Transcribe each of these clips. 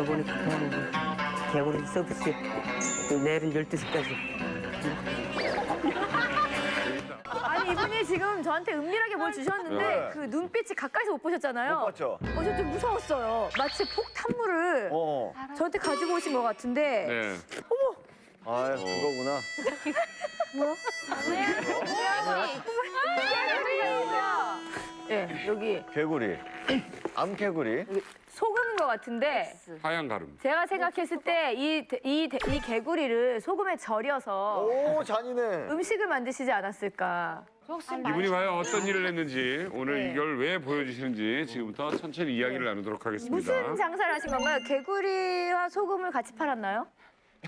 저번에 그때하고 개구리 서비스 내일은 12시까지. 아니 이분이 지금 저한테 은밀하게 뭘 주셨는데 네. 그 눈빛이 가까이서 못 보셨잖아요. 못 봤죠? 저 좀 무서웠어요. 마치 폭탄물을 저한테 가지고 오신 것 같은데. 네. 아, 그거구나. 네, 여기 개구리. 암개구리. 소금인 것 같은데 하얀 가름. 제가 생각했을 때 이 개구리를 소금에 절여서 오, 잔인해. 음식을 만드시지 않았을까. 이분이 과연 어떤 일을 했는지 오늘 네. 이걸 왜 보여주시는지 지금부터 천천히 이야기를 나누도록 하겠습니다. 무슨 장사를 하신 건가요? 개구리와 소금을 같이 팔았나요?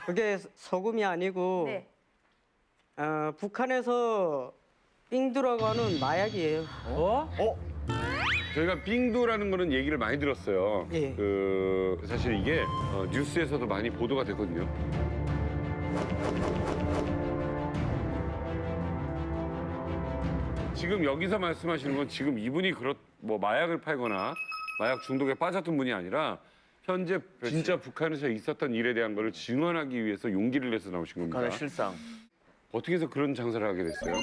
그게 소금이 아니고 네. 북한에서 삥두라고 하는 마약이에요. 저희가 빙두라는 거는 얘기를 많이 들었어요. 예. 사실 이게 뉴스에서도 많이 보도가 됐거든요. 지금 여기서 말씀하시는 건 지금 이분이 뭐 마약을 팔거나 마약 중독에 빠졌던 분이 아니라 현재 진짜 북한에서 있었던 일에 대한 거를 증언하기 위해서 용기를 내서 나오신 겁니다. 북한의 실상. 어떻게 해서 그런 장사를 하게 됐어요?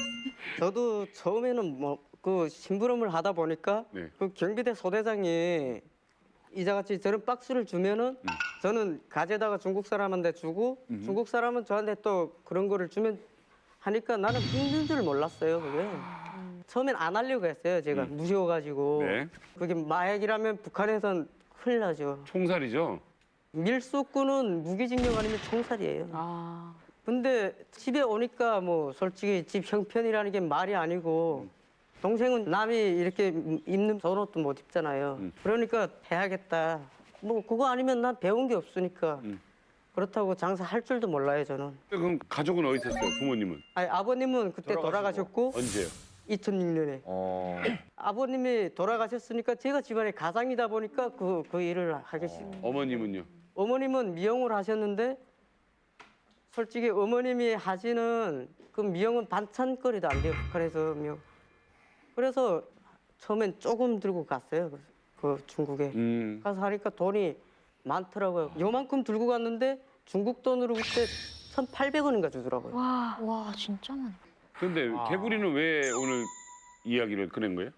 저도 처음에는 뭐 그 심부름을 하다 보니까 네. 그 경비대 소대장이 이자같이 저런 박스를 주면은 저는 가져다가 중국 사람한테 주고 중국 사람은 저한테 또 그런 거를 주면 하니까 나는 삥든 줄 몰랐어요, 그게. 처음엔 안 하려고 했어요, 제가 무서워가지고. 네. 그게 마약이라면 북한에선 큰일 나죠. 총살이죠? 밀수꾼은 무기징역 아니면 총살이에요. 근데 집에 오니까 뭐 솔직히 집 형편이라는 게 말이 아니고 동생은 남이 이렇게 입는 저런 옷도 못 입잖아요. 그러니까 해야겠다. 뭐 그거 아니면 난 배운 게 없으니까. 그렇다고 장사할 줄도 몰라요, 저는. 그럼 가족은 어디 있었어요? 부모님은? 아니, 아버님은 그때 돌아가셨고 언제요? 2006년에. 아버님이 돌아가셨으니까 제가 집안의 가장이다 보니까 그 일을 하겠습니다. 어머님은요? 어머님은 미용을 하셨는데 솔직히 어머님이 하시는 그 미용은 반찬거리도 안 돼요, 북한에서 미용. 그래서 처음엔 조금 들고 갔어요, 그 중국에. 가서 하니까 돈이 많더라고요. 요만큼 들고 갔는데 중국 돈으로 그때 1,800원인가 주더라고요. 와 진짜 많아. 근데 개구리는 왜 오늘 이야기를 꺼낸 거예요?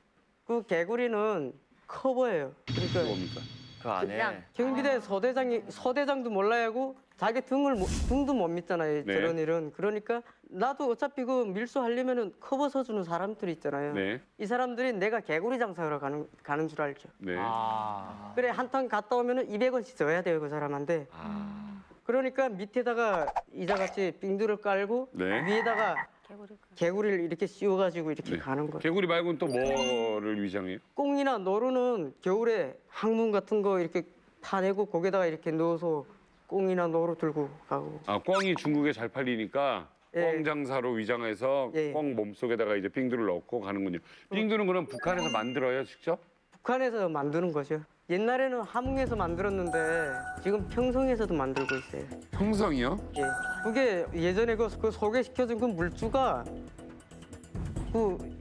그 개구리는 커버예요. 그러니까 뭡니까? 그 안에. 경비대 소대장도 몰라야 하고 자기 등도 못 믿잖아요. 네. 저런 일은. 그러니까 나도 어차피 그 밀수하려면은 커버 서주는 사람들이 있잖아요. 네. 이 사람들이 내가 개구리 장사하러 가는 줄 알죠. 네. 그래 한탕 갔다 오면은 200원씩 줘야 돼요, 그 사람한테. 그러니까 밑에다가 이자같이 빙두를 깔고 네. 위에다가 개구리를 이렇게 씌워가지고 이렇게 네. 가는 거예요. 개구리 말고는 또 뭐를 위장해요? 꽁이나 노루는 겨울에 항문 같은 거 이렇게 파내고 거기다가 이렇게 넣어서 꽁이나 노루 들고 가고. 아, 꿩이 중국에 잘 팔리니까 예. 꿩 장사로 위장해서 예. 꿩 몸속에다가 이제 빙두를 넣고 가는군요. 빙두는 그럼 북한에서 만들어요, 직접? 북한에서 만드는 거죠. 옛날에는 함흥에서 만들었는데 지금 평성에서도 만들고 있어요. 평성이요? 예. 그게 예전에 그 소개시켜준 그 물주가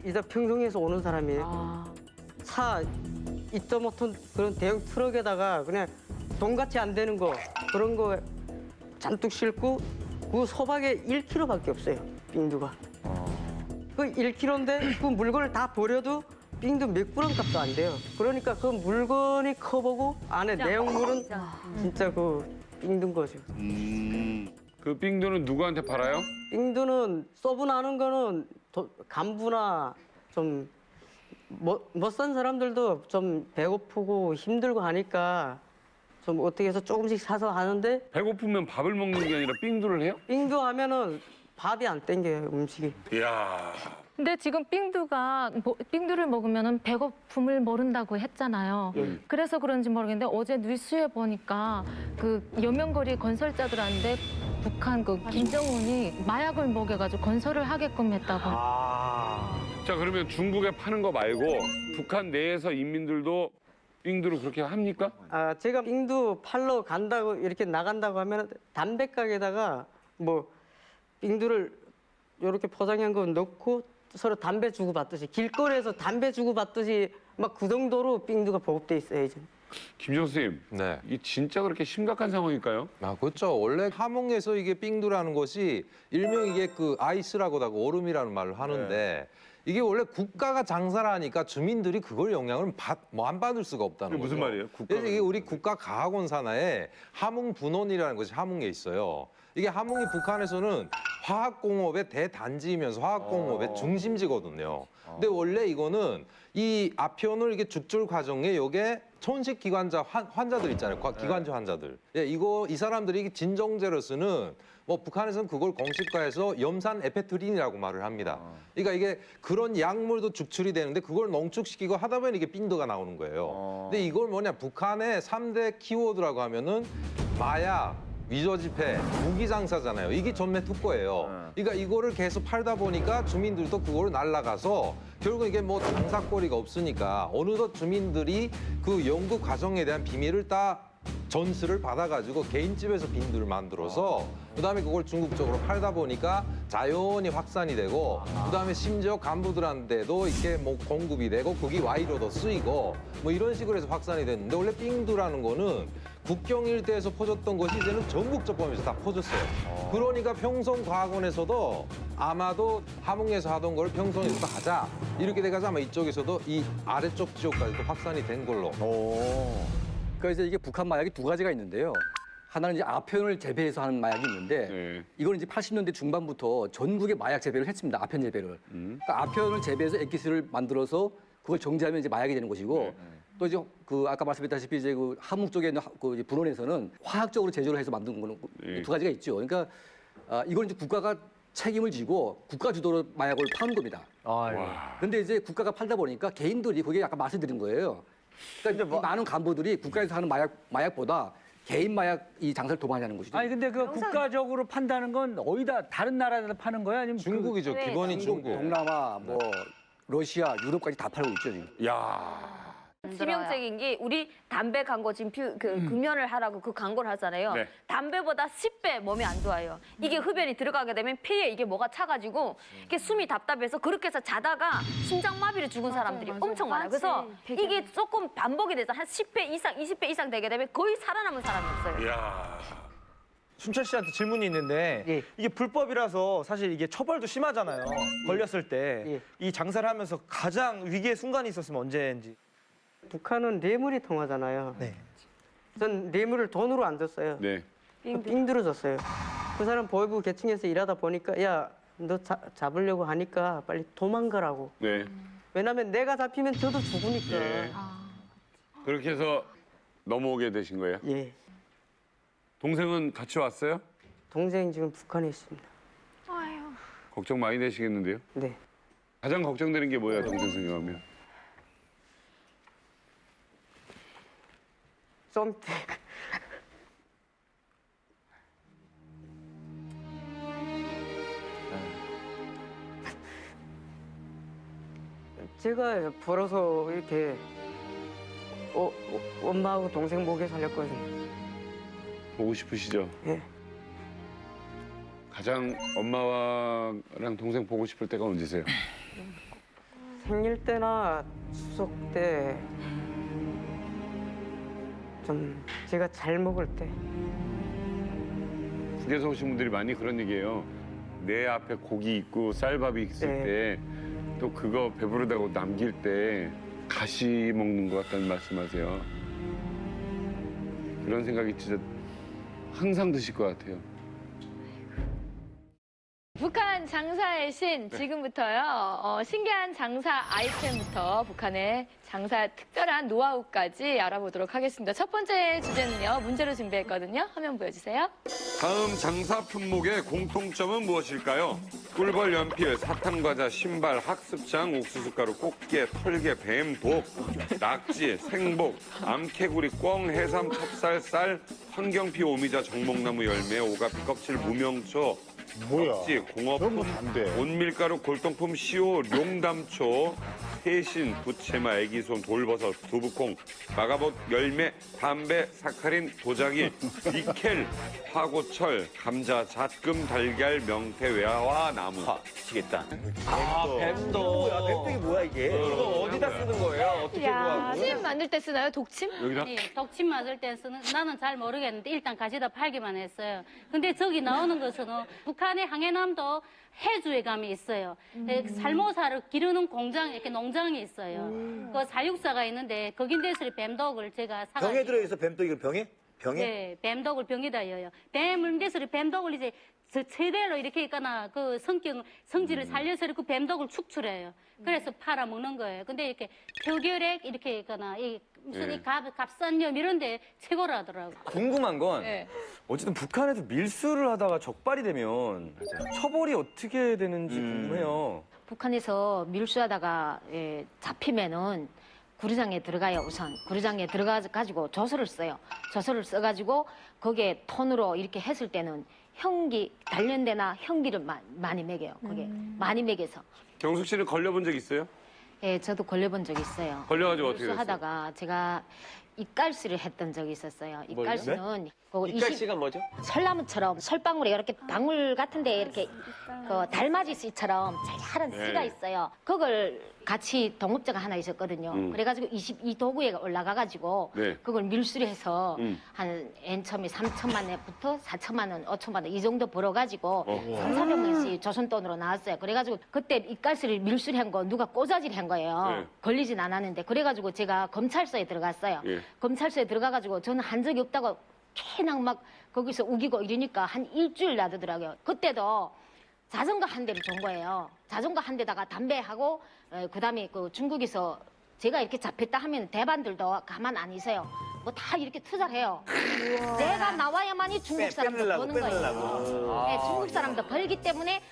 이제 평성에서 오는 사람이에요. 차 2.5톤 그런 대형 트럭에다가 그냥 돈같이 안 되는 거 그런 거 잔뜩 싣고 그 소박에 1kg밖에 없어요. 빙두가. 그 1kg인데 그 물건을 다 버려도 빙두 몇 그램 값도 안 돼요. 그러니까 그 물건이 커보고 안에 내용물은 진짜 그 빙두인 거죠. 그 빙두는 누구한테 팔아요? 빙두는 서브나는 거는 간부나 좀 못 산 사람들도 좀 배고프고 힘들고 하니까 좀 어떻게 해서 조금씩 사서 하는데 배고프면 밥을 먹는 게 아니라 빙두를 해요? 빙두 하면은 밥이 안 땡겨요, 음식이. 이야. 근데 지금 삥두를 먹으면 배고픔을 모른다고 했잖아요. 그래서 그런지 모르겠는데 어제 뉴스에 보니까 그 여명거리 건설자들한테 북한 그 김정은이 마약을 먹여가지고 건설을 하게끔 했다고. 자, 그러면 중국에 파는 거 말고 북한 내에서 인민들도 빙두를 그렇게 합니까? 아, 제가 빙두 팔러 간다고 이렇게 나간다고 하면 담배 가게에다가 뭐 빙두를 이렇게 포장한 거 넣고 서로 담배 주고 받듯이 길거리에서 담배 주고 받듯이 막 그 정도로 빙두가 보급돼 있어요, 이제. 김정 선생님, 네. 이 진짜 그렇게 심각한 상황일까요? 아, 그렇죠. 원래 함흥에서 이게 빙두라는 것이 일명 이게 그 아이스라고도 하고 얼음이라는 말을 하는데 이게 원래 국가가 장사를 하니까 주민들이 그걸 영향을 안 받을 수가 없다는 그게 거죠. 무슨 말이에요? 그래서 이게 우리 국가과학원 산하에 함흥분원이라는 것이 함흥에 있어요. 이게 함흥이 북한에서는 화학공업의 대단지이면서 화학공업의 중심지거든요. 근데 원래 이거는 이 아편을 이게 죽줄 과정에 요게 천식 기관자 환자들 있잖아요. 기관지 환자들. 예, 이 사람들이 진정제로 쓰는 뭐 북한에서는 그걸 공식화해서 염산 에페트린이라고 말을 합니다. 그러니까 이게 그런 약물도 죽출이 되는데 그걸 농축시키고 하다 보면 이게 빙두가 나오는 거예요. 근데 이걸 뭐냐 북한의 3대 키워드라고 하면은 마약, 위조지폐, 무기 장사잖아요. 이게 전매 특허예요. 그러니까 이거를 계속 팔다 보니까 주민들도 그거를 날라가서 결국 이게 뭐 장사거리가 없으니까 어느덧 주민들이 그 연구 과정에 대한 비밀을 다 전수를 받아가지고 개인집에서 빙두를 만들어서 그다음에 그걸 중국적으로 팔다 보니까 자연히 확산이 되고 그다음에 심지어 간부들한테도 이렇게 뭐 공급이 되고 그게 와이로도 쓰이고 뭐 이런 식으로 해서 확산이 됐는데 원래 빙두라는 거는 국경 일대에서 퍼졌던 것이 이제는 전국적 범위에서 다 퍼졌어요. 그러니까 평성과학원에서도 아마도 함흥에서 하던 걸 평성에서도 하자 이렇게 돼가지고 아마 이쪽에서도 이 아래쪽 지역까지도 확산이 된 걸로. 그러니까 이제 이게 북한 마약이 두 가지가 있는데요. 하나는 이제 아편을 재배해서 하는 마약이 있는데 네. 이건 이제 80년대 중반부터 전국에 마약 재배를 했습니다. 아편 재배를. 그러니까 아편을 재배해서 액기스를 만들어서 그걸 정제하면 이제 마약이 되는 것이고 또 이제 그 아까 말씀드렸다시피 이제 그 함흥 쪽에 있는 그 분원에서는 화학적으로 제조를 해서 만든 거는 두 가지가 있죠. 그러니까 이걸 이제 국가가 책임을 지고 국가 주도로 마약을 파는 겁니다. 그런데 이제 국가가 팔다 보니까 개인들이 그게 약간 맛을 들인 거예요. 그러니까 이 많은 간부들이 국가에서 하는 마약보다 개인 마약 이 장사를 더 많이 하는 것이죠. 아니 근데 그 국가적으로 판다는 건 어디다 다른 나라에다 파는 거야? 아니면 중국이죠. 네, 기본이 중국. 동남아, 뭐 러시아, 유럽까지 다 팔고 있죠 지금. 야. 치명적인 게 우리 담배 광고 지금 금연을 하라고 그 광고를 하잖아요. 네. 담배보다 10배 몸에 안 좋아요. 이게 흡연이 들어가게 되면 폐에 이게 뭐가 차가지고 이게 숨이 답답해서 그렇게 해서 자다가 심장마비로 죽은 사람들이 엄청 많아요. 그래서 이게 조금 반복이 돼서 한 10배 이상, 20배 이상 되게 되면 거의 살아남은 사람이 없어요. 야. 순철 씨한테 질문이 있는데 예. 이게 불법이라서 사실 이게 처벌도 심하잖아요. 걸렸을 때 이 장사를 하면서 가장 위기의 순간이 있었으면 언제인지. 북한은 뇌물이 통하잖아요. 네. 전 뇌물을 돈으로 안 줬어요. 네. 빙두로 줬어요. 그 사람 보이부 계층에서 일하다 보니까 야, 너 잡으려고 하니까 빨리 도망가라고. 네. 왜냐면 내가 잡히면 저도 죽으니까. 예. 그렇게 해서 넘어오게 되신 거예요? 예. 동생은 같이 왔어요? 동생 지금 북한에 있습니다. 걱정 많이 되시겠는데요? 네. 가장 걱정되는 게 뭐예요, 동생 생각하면? 썸택. 제가 벌어서 이렇게 엄마하고 동생 목에 살렸거든요. 보고 싶으시죠? 예. 가장 엄마랑 동생 보고 싶을 때가 언제세요? 생일 때나 추석 때 좀 제가 잘 먹을 때. 북에서 오신 분들이 많이 그런 얘기해요. 내 앞에 고기 있고 쌀밥이 있을 네. 때 또 그거 배부르다고 남길 때 가시 먹는 것 같다는 말씀하세요. 그런 생각이 진짜 항상 드실 것 같아요. 북한 장사의 신 지금부터요 신기한 장사 아이템부터 북한의 장사 특별한 노하우까지 알아보도록 하겠습니다. 첫 번째 주제는요 문제로 준비했거든요. 화면 보여주세요. 다음 장사 품목의 공통점은 무엇일까요? 꿀벌, 연필, 사탕과자, 신발, 학습장, 옥수수가루, 꽃게, 털개, 뱀, 독, 낙지, 생복, 암캐구리, 꿩, 해삼, 찹쌀, 쌀, 황경피, 오미자, 정목나무 열매, 오가피 껍질, 무명초, 껍질, 공업품, 온밀가루, 골동품, 시오, 룡담초, 해신, 부채마, 애기손, 돌버섯, 두부콩, 마가봇, 열매, 담배, 사카린, 도자기, 니켈, 화고철, 감자, 잣금, 달걀, 명태, 외화와 나무. 미치겠다. 뱀도. 야, 뱀도 이게 뭐야 이게? 이거 어디다 쓰는 거예요? 어떻게 구하고? 침 만들 때 쓰나요? 독침? 네, 독침 맞을 때 쓰는 나는 잘 모르겠는데 일단 가져다 팔기만 했어요. 근데 저기 나오는 것은 북한의 항해남도 해주에 감이 있어요. 살모사를 기르는 공장, 이렇게 농장이 있어요. 그 사육사가 있는데 거긴 데서 뱀독을 제가 사가지고. 병에 들어있어 뱀독이 병에? 병에? 네, 뱀독을 병에다 여요. 뱀을 데서 뱀독을 이제 저 최대로 이렇게 있거나 그 성질을 살려서 그 뱀독을 축출해요. 그래서 팔아 먹는 거예요. 근데 이렇게 표결액 이렇게 있거나 이 무슨 이 갑산염 이런 데 최고로 하더라고요. 궁금한 건 네. 어쨌든 북한에서 밀수를 하다가 적발이 되면 처벌이 어떻게 되는지 궁금해요. 북한에서 밀수하다가 잡히면은 구류장에 들어가요. 우선 구류장에 들어가가지고 조서를 써요. 조서를 써가지고 거기에 톤으로 이렇게 했을 때는 형기 단련대나 형기를 많이 매겨요. 거기에 많이 매겨서. 경숙 씨는 걸려본 적 있어요? 예, 저도 걸려본 적 있어요. 걸려가지고 어떻게 됐어요? 밀수하다가 제가 입갈씨를 했던 적이 있었어요. 입갈씨는 그 입갈씨가 뭐죠? 설나무처럼 설방울에 이렇게 방울 같은데 이렇게 그 달맞이 씨처럼 잘하는 네. 씨가 있어요. 그걸 같이 동업자가 하나 있었거든요. 그래가지고 22도구에 올라가가지고 네. 그걸 밀수를 해서 한 엔첨이 3천만 원부터 4천만 원, 5천만 원 이 정도 벌어가지고 3,400명씩 조선 돈으로 나왔어요. 그래가지고 그때 입가시를 밀수를 한 거 누가 꼬자지를 한 거예요. 네. 걸리진 않았는데 그래가지고 제가 검찰서에 들어갔어요. 예. 검찰서에 들어가가지고 저는 한 적이 없다고 그냥 막 거기서 우기고 이러니까 한 일주일 놔두더라고요. 그때도 자전거 한 대를 준 거예요. 자전거 한 대다가 담배하고 그다음에 그 중국에서 제가 이렇게 잡혔다 하면 대반들도 가만 안 있어요. 뭐 다 이렇게 투자를 해요. 내가 나와야만이 중국 사람도 버는 거예요. 네, 중국 사람도 벌기 때문에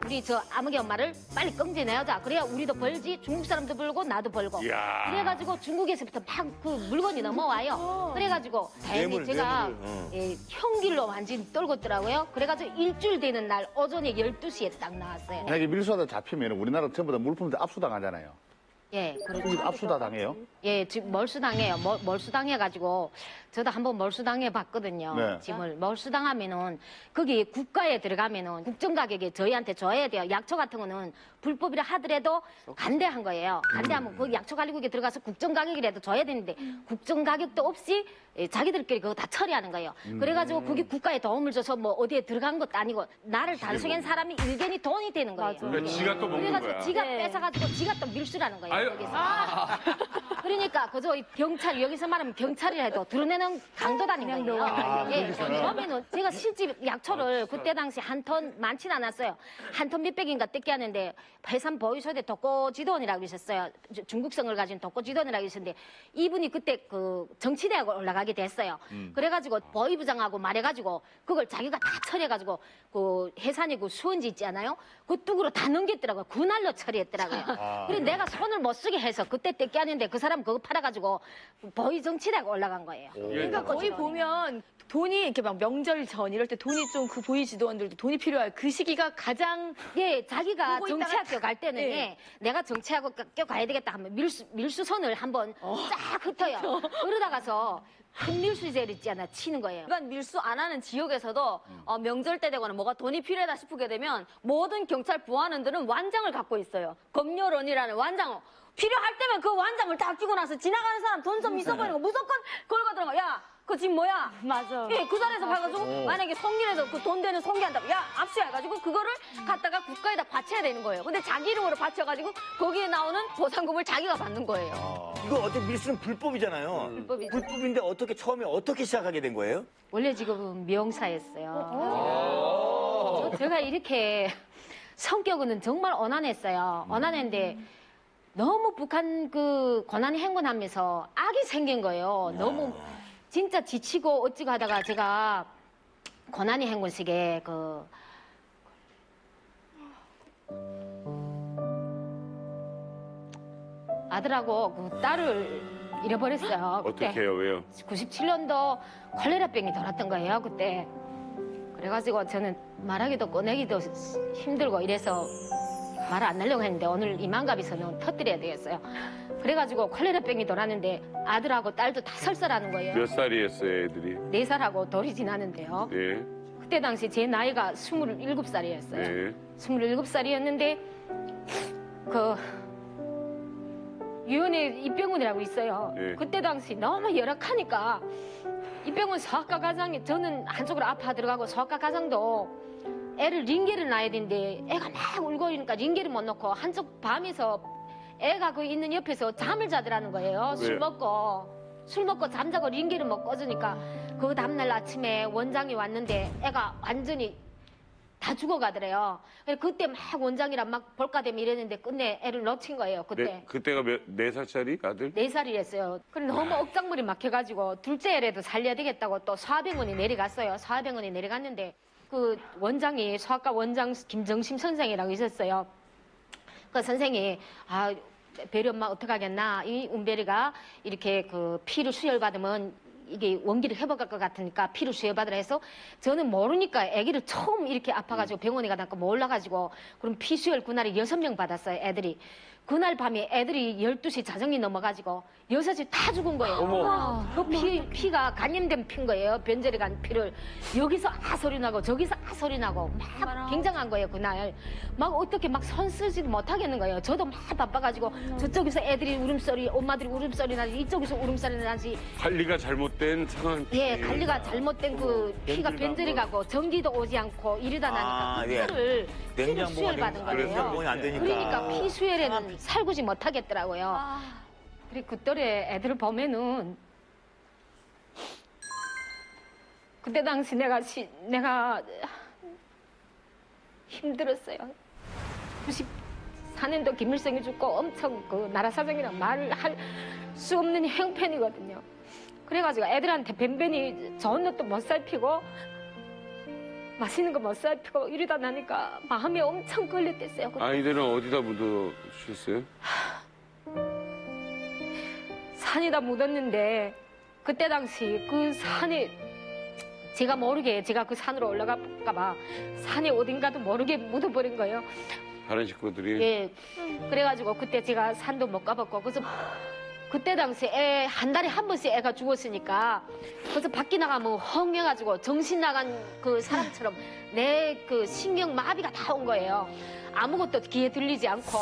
우리 저 아무개 엄마를 빨리 껑지내자. 그래야 우리도 벌지 중국 사람도 벌고 나도 벌고. 이야. 그래가지고 중국에서부터 막 그 물건이 넘어와요. 그래가지고 다행히 제가 형길로 완전히 떨궜더라고요. 그래가지고 일주일 되는 날 오전에 12시에 딱 나왔어요. 만약에 밀수하다 잡히면 우리나라 전부 다 물품들 압수당하잖아요. 예, 그렇죠. 압수다 당해요? 예, 지금 몰수당해요. 몰수당해가지고 저도 한번 몰수당해 봤거든요. 네. 짐을 몰수당하면은 거기 국가에 들어가면은 국정가격에 저희한테 줘야 돼요. 약초 같은 거는 불법이라 하더라도 간대한 거예요. 간대하면 그 약초 관리국에 들어가서 국정가격이라도 줘야 되는데 국정가격도 없이 자기들끼리 그거 다 처리하는 거예요. 그래가지고 그게 국가에 도움을 줘서 뭐 어디에 들어간 것도 아니고 나를 단속한 사람이 일견이 돈이 되는 거예요. 그러니까 지가 또 먹는 그래가지고 거야. 지가 뺏어가지고 지가 또 밀수라는 거예요. 아유. 여기서. 그러니까 그저 이 경찰 여기서 말하면 경찰이라 해도 드러내는 강도다는 거예요. 예, 그러면은 제가 실제 약초를 그때 당시 한 톤 많진 않았어요. 한 톤 몇백인가 뜯게 하는데 해산 보유소대 독고지도원이라고 있었어요. 중국성을 가진 독고지도원이라고 있었는데 이분이 그때 그 정치대학을 올라가게 됐어요. 그래가지고 보위부장하고 말해가지고 그걸 자기가 다 처리해가지고 그 해산이 그 수원지 있지 않아요? 그 뚝으로 다 넘겼더라고요. 그날로 처리했더라고요. 그래서 내가 손을 못 쓰게 해서 그때 뜯게 하는데 그 사람 그거 팔아가지고 보위 정치대학 올라간 거예요. 그러니까 거기 보면 돈이 이렇게 막 명절 전 이럴 때 돈이 좀 그 보위 지도원들도 돈이 필요할 그 시기가 가장 자기가 보고 정치학교 갈 때는 네. 내가 정치학교 가야 되겠다 하면 밀수선을 한번 쫙 흩어요. 그러다가서 큰 있잖아 치는 거예요. 일반 밀수 안 하는 지역에서도 명절 때 되거나 뭐가 돈이 필요하다 싶게 되면 모든 경찰 부하원들은 완장을 갖고 있어요. 검열원이라는 완장. 필요할 때면 그 완장을 다 끼고 나서 지나가는 사람 돈 좀 있어 보이는 거 무조건 걸고 들어가. 야, 그 집 뭐야? 맞아. 예, 그 자리에서 봐가지고 만약에 송기라도 그 돈 되는 송기한다고 야 압수해가지고 그거를 갖다가 국가에다 바쳐야 되는 거예요. 근데 자기 이름으로 바쳐가지고 거기에 나오는 보상금을 자기가 받는 거예요. 이거 어떻게 밀수는 불법이잖아요. 불법이죠. 불법인데 처음에 어떻게 시작하게 된 거예요? 원래 직업은 미용사였어요. 제가 이렇게 성격은 정말 언짢았어요. 언짢았는데 너무 북한 그 고난이 행군하면서 악이 생긴 거예요. 너무 진짜 지치고 어찌고 하다가 제가 고난이 행군식에 그 아들하고 그 딸을 잃어버렸어요. 그때. 어떻게 해요? 왜요? 97년도 콜레라병이 돌았던 거예요, 그때. 그래가지고 저는 말하기도 꺼내기도 힘들고 이래서 말을 안 하려고 했는데 오늘 이만갑에서는 터뜨려야 되겠어요. 그래가지고 콜레라병이 돌았는데 아들하고 딸도 다 설사라는 거예요. 몇 살이었어요, 애들이? 4살하고 돌이 지나는데요. 네. 그때 당시 제 나이가 27살이었어요. 네. 27살이었는데 유연의 이병훈이라고 있어요. 예. 그때 당시 너무 열악하니까 이병훈 소아과 과장이 저는 한쪽으로 아파 들어가고 소아과 과장도 애를 링게를 놔야 되는데 애가 막 울고 이러니까 링게를 못 놓고 한쪽 밤에서 애가 그 있는 옆에서 잠을 자더라는 거예요. 술 먹고 잠자고 링게를 못 꺼주니까 그 다음날 아침에 원장이 왔는데 애가 완전히 다 죽어가더래요. 그때 막 원장이랑 막 볼까대며 이랬는데 끝내 애를 놓친 거예요. 그때. 그때가 네 살짜리 아들? 4살이랬어요. 그래 너무 억장물이 막혀가지고 둘째 애라도 살려야 되겠다고 또 소아병원에 내려갔어요. 소아병원에 내려갔는데 그 원장이 소아과 원장 김정심 선생이라고 있었어요. 그 선생이 별이 엄마 어떡하겠나 이 운별이가 이렇게 그 피를 수혈받으면 이게 원기를 회복할 것 같으니까 피를 수혈받으라 해서 저는 모르니까 아기를 처음 이렇게 아파가지고 병원에 가다가 몰라가지고 그럼 피 수혈 그날에 6명 받았어요 애들이. 그날 밤에 애들이 12시 자정이 넘어가지고 6시 다 죽은 거예요. 그 피가 감염된 피인 거예요. 변절이 간 피를. 여기서 소리 나고 저기서 소리 나고 막 굉장한 거예요. 그날. 막 어떻게 막 손 쓰지도 못하겠는 거예요. 저도 막 바빠가지고 저쪽에서 애들이 울음소리, 엄마들이 울음소리 나지 이쪽에서 울음소리 나지. 관리가 잘못된 상한 피. 예, 관리가 잘못된 그 피가 변절이 가고 전기도 오지 않고 이러다 나니까 그거를 피를 수혈받은 거예요. 안 되니까. 그러니까 피 수혈에는 살구지 못하겠더라고요. 그리고 그 또래 애들을 보면은 그때 당시 내가 힘들었어요. 94년도 김일성이 죽고 엄청 그 나라 사정이랑 말을 할 수 없는 형편이거든요. 그래가지고 애들한테 뱀변이 좋은 옷도 못 살피고 맛있는 거 못 살피고 이러다 나니까 마음이 엄청 걸렸댔어요. 아이들은 어디다 묻어주셨어요? 산에다 묻었는데 그때 당시 그 산에 제가 모르게 제가 그 산으로 올라갈까 봐 산에 어딘가도 모르게 묻어버린 거예요. 다른 식구들이? 예. 그래가지고 그때 제가 산도 못 가봤고 그래서 그때 당시 애 한 달에 한 번씩 애가 죽었으니까 그래서 밖에 나가면 헝해가지고 정신 나간 그 사람처럼 내 그 신경 마비가 다 온 거예요. 아무것도 귀에 들리지 않고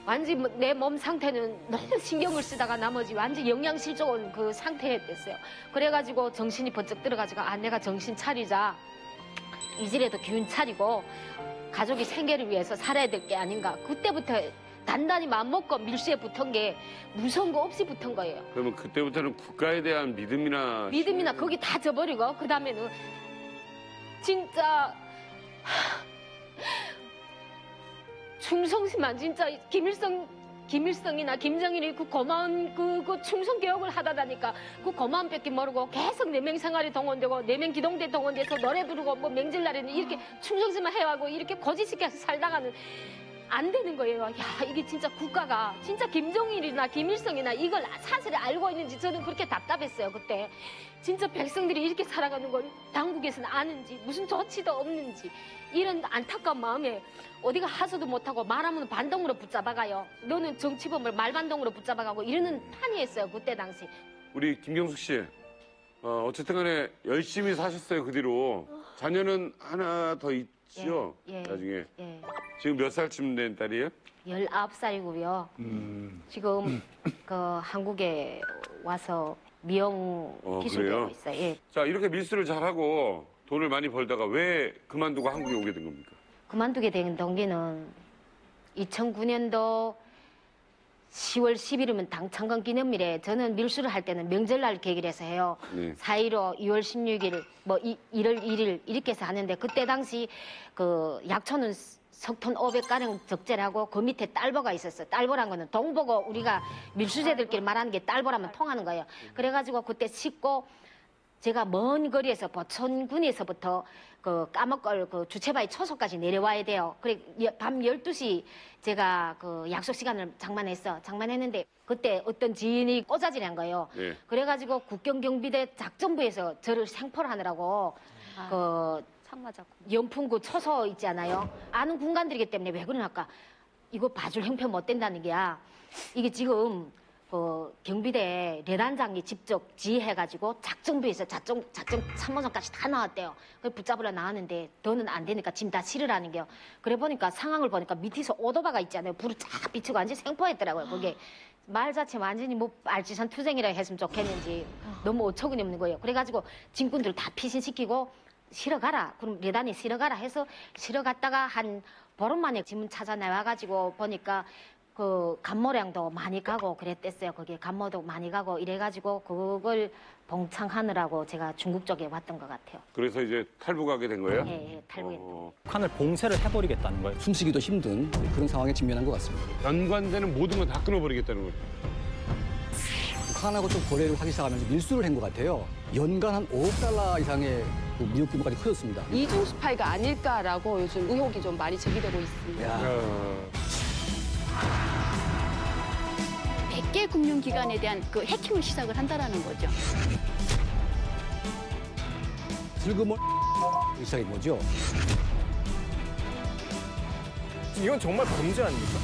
완전 내 몸 상태는 너무 신경을 쓰다가 나머지 완전 영양실조 온 그 상태였댔어요. 그래가지고 정신이 번쩍 들어가지고 내가 정신 차리자. 이제라도 기운 차리고 가족이 생계를 위해서 살아야 될 게 아닌가. 그때부터 단단히 마음먹고 밀수에 붙은 게 무서운 거 없이 붙은 거예요. 그러면 그때부터는 국가에 대한 믿음이나 거기 다 져버리고 그 다음에는 진짜 충성심만 진짜 김일성이나 김정일이 그 고마운 그 충성 교육을 하다 보니까 그 고마운 뺏기 모르고 계속 내명 생활이 동원되고 내명 기동대 동원돼서 노래 부르고 뭐 명절날에는 이렇게 충성심만 해가고 이렇게 고지시켜서 살다가는 안 되는 거예요. 야, 이게 진짜 국가가 진짜 김정일이나 김일성이나 이걸 사실을 알고 있는지 저는 그렇게 답답했어요. 그때 진짜 백성들이 이렇게 살아가는 걸 당국에서는 아는지 무슨 조치도 없는지 이런 안타까운 마음에 어디가 하소도 못하고 말하면 반동으로 붙잡아가요. 너는 정치범을 말반동으로 붙잡아가고 이러는 판이었어요. 그때 당시. 우리 김경숙 씨 어쨌든 간에 열심히 사셨어요. 그 뒤로 자녀는 하나 더 있죠? 예, 나중에 예. 지금 몇 살쯤 된 딸이에요? 19살이고요. 지금 그 한국에 와서 미용 기술 그래요? 배우고 있어요. 예. 자 이렇게 밀수를 잘하고 돈을 많이 벌다가 왜 그만두고 한국에 오게 된 겁니까? 그만두게 된 동기는 2009년도 10월 10일이면 당창건 기념일에 저는 밀수를 할 때는 명절날 계기를 해서 해요. 네. 4.15, 2월 16일, 뭐 1월 1일 이렇게 해서 하는데 그때 당시 그 약초는 석톤 500가량 적재라고 그 밑에 딸보가 있었어요. 딸보란 거는 동보고 우리가 밀수제들끼리 말하는 게 딸보라면 통하는 거예요. 그래가지고 그때 씻고 제가 먼 거리에서 보천군에서부터 그 까먹걸 그 주체바위 초소까지 내려와야 돼요. 그래 밤 12시 제가 그 약속 시간을 장만했는데 그때 어떤 지인이 꼬자질을 한 거예요. 네. 그래가지고 국경경비대 작전부에서 저를 생포를 하느라고 그 연풍구 초소 있잖아요. 아는 군관들이기 때문에 왜 그러냐까 이거 봐줄 형편 못 된다는 게야. 이게 지금 그 경비대 내단장이 직접 지휘해가지고 작전부에서 작전 참모장까지 다 나왔대요. 그걸 붙잡으러 나왔는데 너는 안 되니까 지금 다 실으라는 게요. 그래 보니까 상황을 보니까 밑에서 오도바가 있잖아요. 불을 쫙 비추고 완전 생포했더라고요. 그게 말 자체 완전히 뭐 알지산 투쟁이라 했으면 좋겠는지 너무 어처구니 없는 거예요. 그래가지고 진군들 다 피신시키고 실어 가라. 그럼 레단이 실어 가라 해서 실어 갔다가 한 보름 만에 지문 찾아 나와가지고 보니까 그 간모량도 많이 가고 그랬댔어요. 거기에 간모도 많이 가고 이래가지고 그걸 봉창하느라고 제가 중국 쪽에 왔던 것 같아요. 그래서 이제 탈북하게 된 거예요? 예, 탈북했죠. 북한을 봉쇄를 해버리겠다는 거예요. 숨쉬기도 힘든 그런 상황에 직면한 것 같습니다. 연관되는 모든 걸 다 끊어버리겠다는 거죠. 북한하고 좀 거래를 하기 시작하면서 밀수를 한 것 같아요. 연간 한 5억 달러 이상의 그 무역 규모까지 커졌습니다. 이중 스파이가 아닐까라고 요즘 의혹이 좀 많이 제기되고 있습니다. 100개 금융기관에 대한 그 해킹을 시작을 한다라는 거죠. 슬그머 시작인 거죠. 이건 정말 범죄 아닙니까?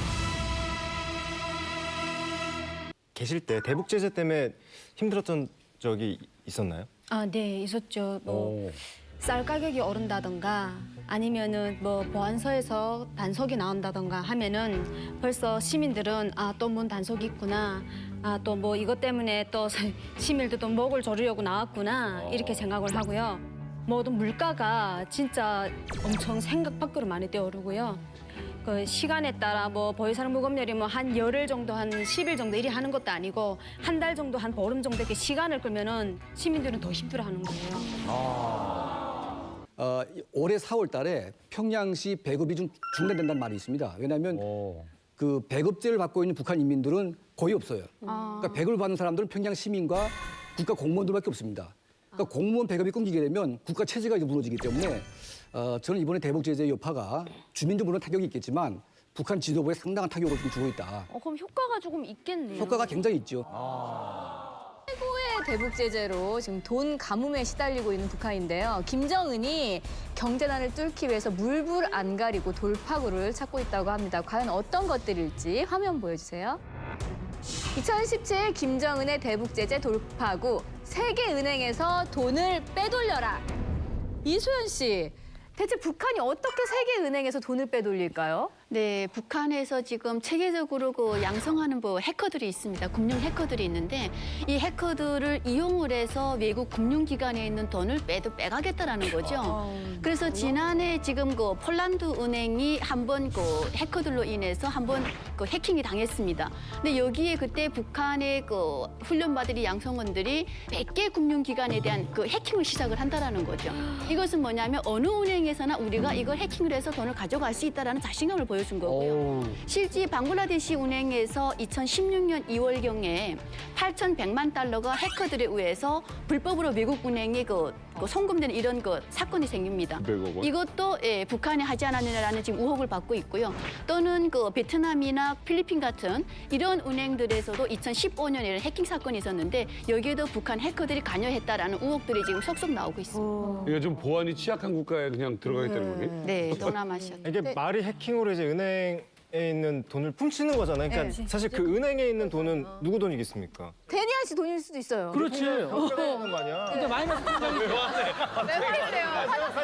계실 때 대북 제재 때문에 힘들었던 적이 있었나요? 아, 네, 있었죠. 쌀 가격이 오른다던가 아니면은 뭐 보안소에서 단속이 나온다던가 하면은 벌써 시민들은 아, 또 뭔 단속이 있구나. 아, 또 뭐 이것 때문에 또 시민들도 목을 조르려고 나왔구나. 이렇게 생각을 하고요. 모든 물가가 진짜 엄청 생각 밖으로 많이 뛰어오르고요. 그 시간에 따라 뭐 보이사르 무급열이 뭐 한 열흘 정도, 한 10일 정도 이리 하는 것도 아니고 한 달 정도, 한 보름 정도 이렇게 시간을 끌면은 시민들은 더 힘들어하는 거예요. 올해 4월 달에 평양시 배급이 좀 중단된다는 말이 있습니다. 왜냐하면 그 배급제를 받고 있는 북한 인민들은 거의 없어요. 그러니까 배급을 받는 사람들은 평양 시민과 국가 공무원들밖에 없습니다. 그러니까 공무원 배급이 끊기게 되면 국가 체제가 이제 무너지기 때문에 저는 이번에 대북 제재 여파가 주민들 물론 타격이 있겠지만 북한 지도부에 상당한 타격을 좀 주고 있다. 그럼 효과가 조금 있겠네요. 효과가 굉장히 있죠. 최고의 대북 제재로 지금 돈 가뭄에 시달리고 있는 북한인데요. 김정은이 경제난을 뚫기 위해서 물불 안 가리고 돌파구를 찾고 있다고 합니다. 과연 어떤 것들일지 화면 보여주세요. 2017 김정은의 대북 제재 돌파구, 세계은행에서 돈을 빼돌려라. 이소연 씨, 대체 북한이 어떻게 세계은행에서 돈을 빼돌릴까요? 네, 북한에서 지금 체계적으로 그 양성하는 해커들이 있습니다. 금융 해커들이 있는데 이 해커들을 이용을 해서 외국 금융기관에 있는 돈을 빼가겠다라는 거죠. 그래서 지난해 지금 그 폴란드 은행이 한번 그 해커들로 인해서 한번 그 해킹이 당했습니다. 근데 여기에 그때 북한의 그 훈련받은 양성원들이 100개 금융기관에 대한 그 해킹을 시작을 한다라는 거죠. 이것은 뭐냐면 어느 은행에서나 우리가 이걸 해킹을 해서 돈을 가져갈 수 있다라는 자신감을 보여준 거고요. 실제 방글라데시 은행에서 2016년 2월경에 8,100만 달러가 해커들에 의해서 불법으로 외국 은행에 그 송금되는 이런 그 사건이 생깁니다. 이것도 북한이 하지 않았느냐라는 지금 의혹을 받고 있고요. 또는 그 베트남이나 필리핀 같은 이런 은행들에서도 2015년에 해킹 사건이 있었는데 여기에도 북한 해커들이 관여했다라는 의혹들이 지금 속속 나오고 있습니다. 이게 좀 보안이 취약한 국가에 그냥 들어가겠다는 거니? 네, 동남아시아. 이게 말이 해킹으로 이제 은행에 있는 돈을 훔치는 거잖아요. 그러니까 사실 그 은행에 있는 돈은 누구 돈이겠습니까? 데니안 씨 돈일 수도 있어요. 그렇지. 하는 거 아니야? 근데 마이너스 왜 화내? 왜 화내세요?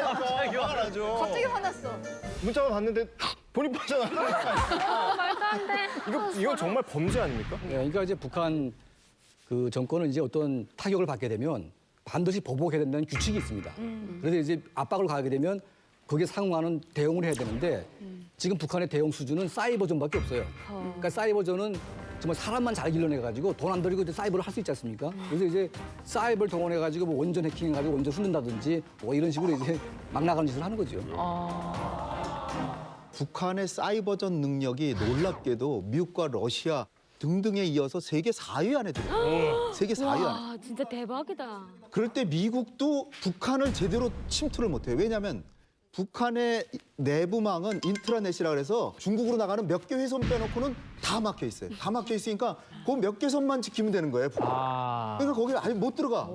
갑자기 화가 나죠. 갑자기 화났어. 문자가 왔는데 돈이 빠져나. 말도 안 돼. 이건 정말 범죄 아닙니까? 네, 그러니까 이제 북한 그 정권은 이제 어떤 타격을 받게 되면 반드시 보복해야 된다는 규칙이 있습니다. 그래서 이제 압박을 가하게 되면 거기에 상응하는 대응을 해야 되는데 지금 북한의 대응 수준은 사이버전밖에 없어요. 그러니까 사이버전은 정말 사람만 잘 길러내가지고 돈 안 들이고 사이버를 할 수 있지 않습니까? 그래서 이제 사이버를 동원해가지고 뭐 원전 해킹해가지고 원전 훑는다든지 뭐 이런 식으로 이제 막 나가는 짓을 하는 거죠. 북한의 사이버전 능력이 놀랍게도 미국과 러시아 등등에 이어서 세계 4위 안에 들어요. 세계 4위 안에. 와, 진짜 대박이다. 그럴 때 미국도 북한을 제대로 침투를 못해요. 왜냐하면 북한의 내부망은 인트라넷이라 그래서 중국으로 나가는 몇 개 회선 빼놓고는 다 막혀 있어요. 다 막혀 있으니까 그 몇 개 선만 지키면 되는 거예요. 그러니까 거기 아예 못 들어가.